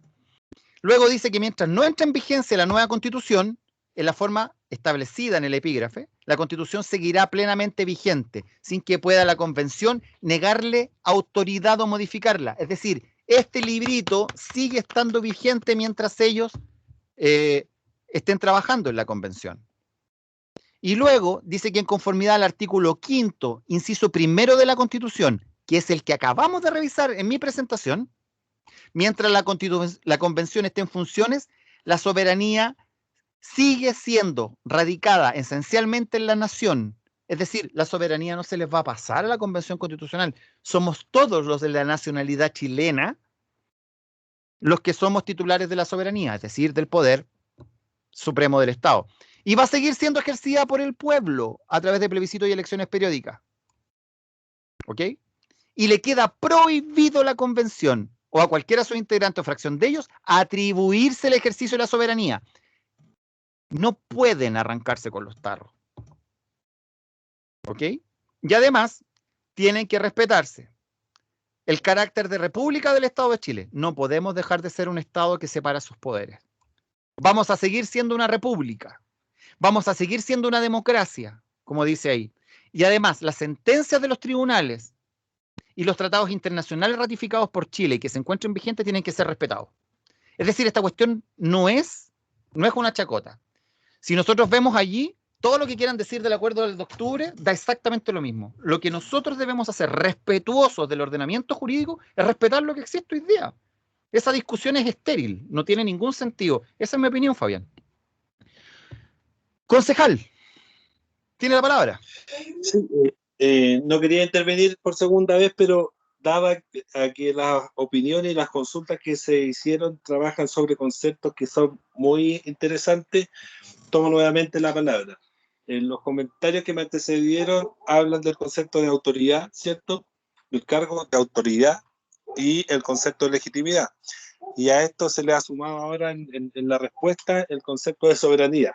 Luego dice que mientras no entre en vigencia la nueva Constitución, en la forma establecida en el epígrafe, la Constitución seguirá plenamente vigente, sin que pueda la Convención negarle autoridad o modificarla. Es decir, este librito sigue estando vigente mientras ellos estén trabajando en la Convención. Y luego dice que en conformidad al artículo 5º, inciso primero de la Constitución, que es el que acabamos de revisar en mi presentación, mientras la Convención esté en funciones, la soberanía sigue siendo radicada esencialmente en la nación. Es decir, la soberanía no se les va a pasar a la Convención Constitucional. Somos todos los de la nacionalidad chilena los que somos titulares de la soberanía, es decir, del poder supremo del Estado. Y va a seguir siendo ejercida por el pueblo a través de plebiscitos y elecciones periódicas. ¿Ok? Y le queda prohibido a la Convención o a cualquiera de sus integrantes o fracción de ellos atribuirse el ejercicio de la soberanía. No pueden arrancarse con los tarros. ¿Ok? Y además, tienen que respetarse el carácter de república del Estado de Chile. No podemos dejar de ser un Estado que separa sus poderes. Vamos a seguir siendo una república. Vamos a seguir siendo una democracia, como dice ahí. Y además, las sentencias de los tribunales y los tratados internacionales ratificados por Chile y que se encuentren vigentes tienen que ser respetados. Es decir, esta cuestión no es una chacota. Si nosotros vemos allí, todo lo que quieran decir del acuerdo del de octubre da exactamente lo mismo. Lo que nosotros debemos hacer, respetuosos del ordenamiento jurídico, es respetar lo que existe hoy día. Esa discusión es estéril, no tiene ningún sentido. Esa es mi opinión, Fabián. Concejal, tiene la palabra. Sí, no quería intervenir por segunda vez, pero dada a que las opiniones y las consultas que se hicieron trabajan sobre conceptos que son muy interesantes, tomo nuevamente la palabra. Los comentarios que me antecedieron hablan del concepto de autoridad, ¿cierto? El cargo de autoridad y el concepto de legitimidad. Y a esto se le ha sumado ahora en la respuesta el concepto de soberanía.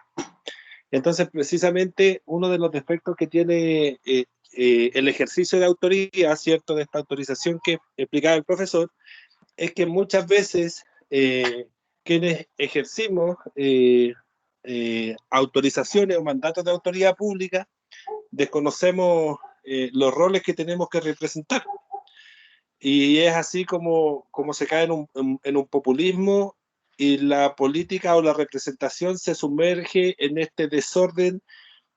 Entonces, precisamente, uno de los defectos que tiene el ejercicio de autoridad, ¿cierto?, de esta autorización que explicaba el profesor, es que muchas veces quienes ejercimos autorizaciones o mandatos de autoridad pública desconocemos los roles que tenemos que representar. Y es así como se cae en un populismo y la política o la representación se sumerge en este desorden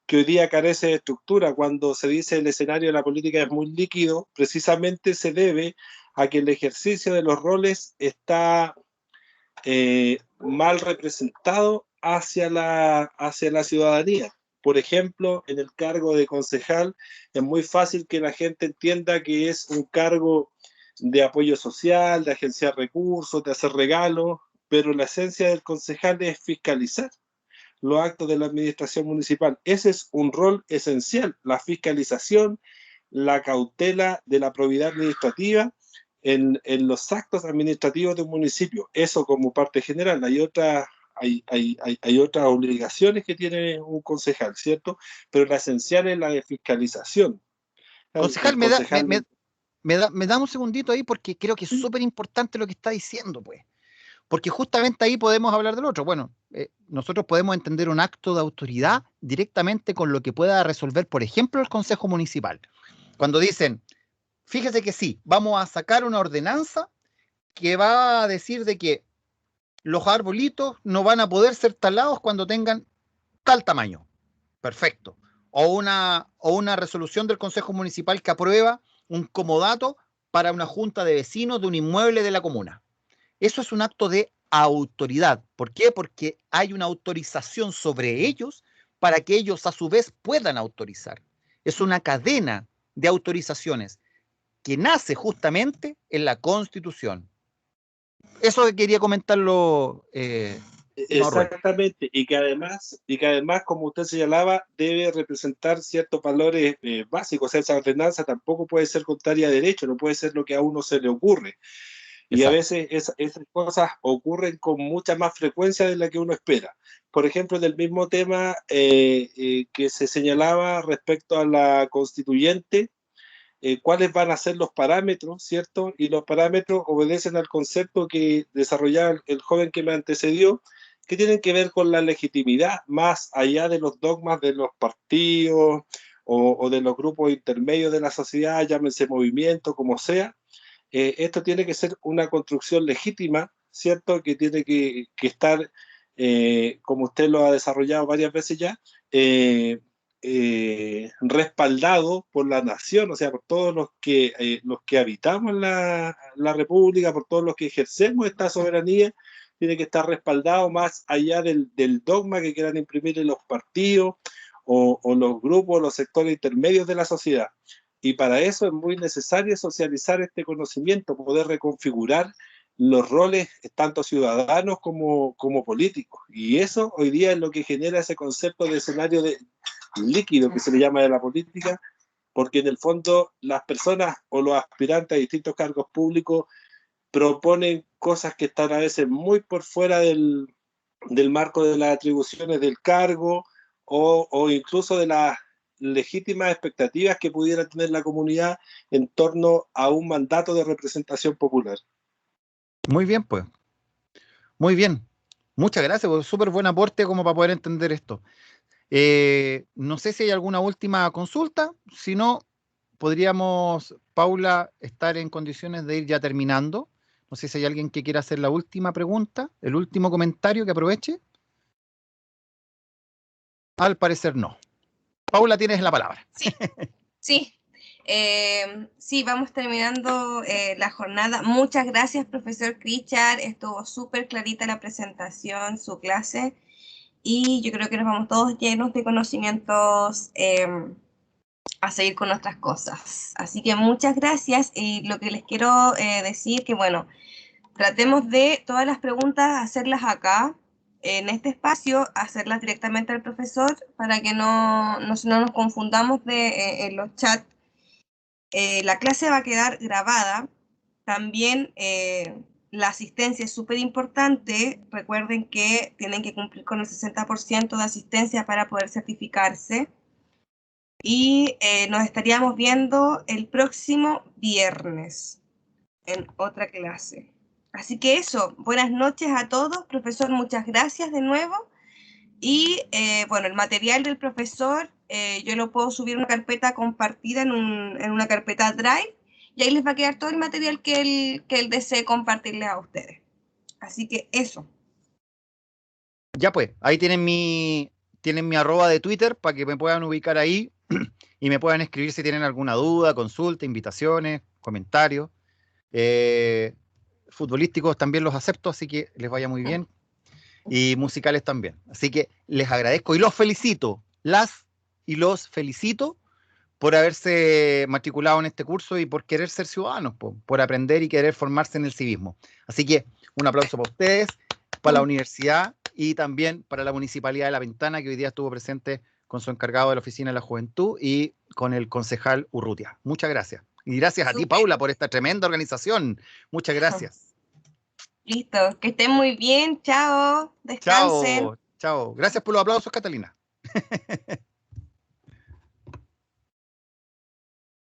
que hoy día carece de estructura. Cuando se dice el escenario de la política es muy líquido, precisamente se debe a que el ejercicio de los roles está mal representado hacia la ciudadanía. Por ejemplo, en el cargo de concejal es muy fácil que la gente entienda que es un cargo de apoyo social, de agenciar recursos, de hacer regalos, pero la esencia del concejal es fiscalizar los actos de la administración municipal. Ese es un rol esencial, la fiscalización, la cautela de la probidad administrativa en los actos administrativos de un municipio. Eso como parte general. Hay otras obligaciones que tiene un concejal, ¿cierto? Pero la esencial es la de fiscalización. Concejal, me da un segundito ahí porque creo que es súper importante lo que está diciendo, pues. Porque justamente ahí podemos hablar del otro. Bueno, nosotros podemos entender un acto de autoridad directamente con lo que pueda resolver, por ejemplo, el Consejo Municipal. Cuando dicen, fíjese que sí, vamos a sacar una ordenanza que va a decir de que los arbolitos no van a poder ser talados cuando tengan tal tamaño. Perfecto. O una resolución del Consejo Municipal que aprueba un comodato para una junta de vecinos de un inmueble de la comuna. Eso es un acto de autoridad. ¿Por qué? Porque hay una autorización sobre ellos para que ellos a su vez puedan autorizar. Es una cadena de autorizaciones que nace justamente en la Constitución. Eso que quería comentarlo. Exactamente, y que además, como usted señalaba, debe representar ciertos valores básicos. O sea, esa ordenanza tampoco puede ser contraria a derecho, no puede ser lo que a uno se le ocurre. Y a veces esas cosas ocurren con mucha más frecuencia de la que uno espera. Por ejemplo, del mismo tema que se señalaba respecto a la constituyente, cuáles van a ser los parámetros, ¿cierto? Y los parámetros obedecen al concepto que desarrollaba el joven que me antecedió, que tienen que ver con la legitimidad, más allá de los dogmas de los partidos o de los grupos intermedios de la sociedad, llámense movimiento, como sea. Esto tiene que ser una construcción legítima, ¿cierto? Que tiene que estar, como usted lo ha desarrollado varias veces ya, respaldado por la nación, o sea, por todos los que habitamos la República, por todos los que ejercemos esta soberanía, tiene que estar respaldado más allá del dogma que quieran imprimir en los partidos o los grupos, los sectores intermedios de la sociedad. Y para eso es muy necesario socializar este conocimiento, poder reconfigurar los roles tanto ciudadanos como políticos. Y eso hoy día es lo que genera ese concepto de escenario de líquido que se le llama de la política, porque en el fondo las personas o los aspirantes a distintos cargos públicos proponen cosas que están a veces muy por fuera del marco de las atribuciones del cargo o incluso de las legítimas expectativas que pudiera tener la comunidad en torno a un mandato de representación popular. Muy bien, pues. Muy bien. Muchas gracias, pues, súper buen aporte como para poder entender esto. No sé si hay alguna última consulta, si no, podríamos, Paula, estar en condiciones de ir ya terminando. No sé si hay alguien que quiera hacer la última pregunta, el último comentario que aproveche. Al parecer no. Paula, tienes la palabra. Sí. Sí, vamos terminando la jornada. Muchas gracias, profesor Krichar. Estuvo súper clarita la presentación, su clase. Y yo creo que nos vamos todos llenos de conocimientos a seguir con nuestras cosas. Así que muchas gracias. Y lo que les quiero decir que, bueno, tratemos de todas las preguntas hacerlas acá, en este espacio, hacerlas directamente al profesor para que no nos confundamos en los chats. La clase va a quedar grabada. También la asistencia es súper importante. Recuerden que tienen que cumplir con el 60% de asistencia para poder certificarse. Y nos estaríamos viendo el próximo viernes en otra clase. Así que eso, buenas noches a todos. Profesor, muchas gracias de nuevo. Y bueno, el material del profesor, yo lo puedo subir en una carpeta compartida, en una carpeta Drive, y ahí les va a quedar todo el material que él desee compartirles a ustedes. Así que eso. Ya pues, ahí tienen mi arroba de Twitter para que me puedan ubicar ahí y me puedan escribir si tienen alguna duda, consulta, invitaciones, comentarios. Futbolísticos también los acepto, así que les vaya muy bien. Y musicales también. Así que les agradezco y los felicito, los felicito por haberse matriculado en este curso y por querer ser ciudadanos, por aprender y querer formarse en el civismo. Así que un aplauso para ustedes, para la universidad y también para la Municipalidad de La Pintana, que hoy día estuvo presente con su encargado de la Oficina de la Juventud y con el concejal Urrutia. Muchas gracias. Y gracias a ti, Paula, por esta tremenda organización. Muchas gracias. Listo, que estén muy bien, chao, descansen. Chao, chao. Gracias por los aplausos, Catalina.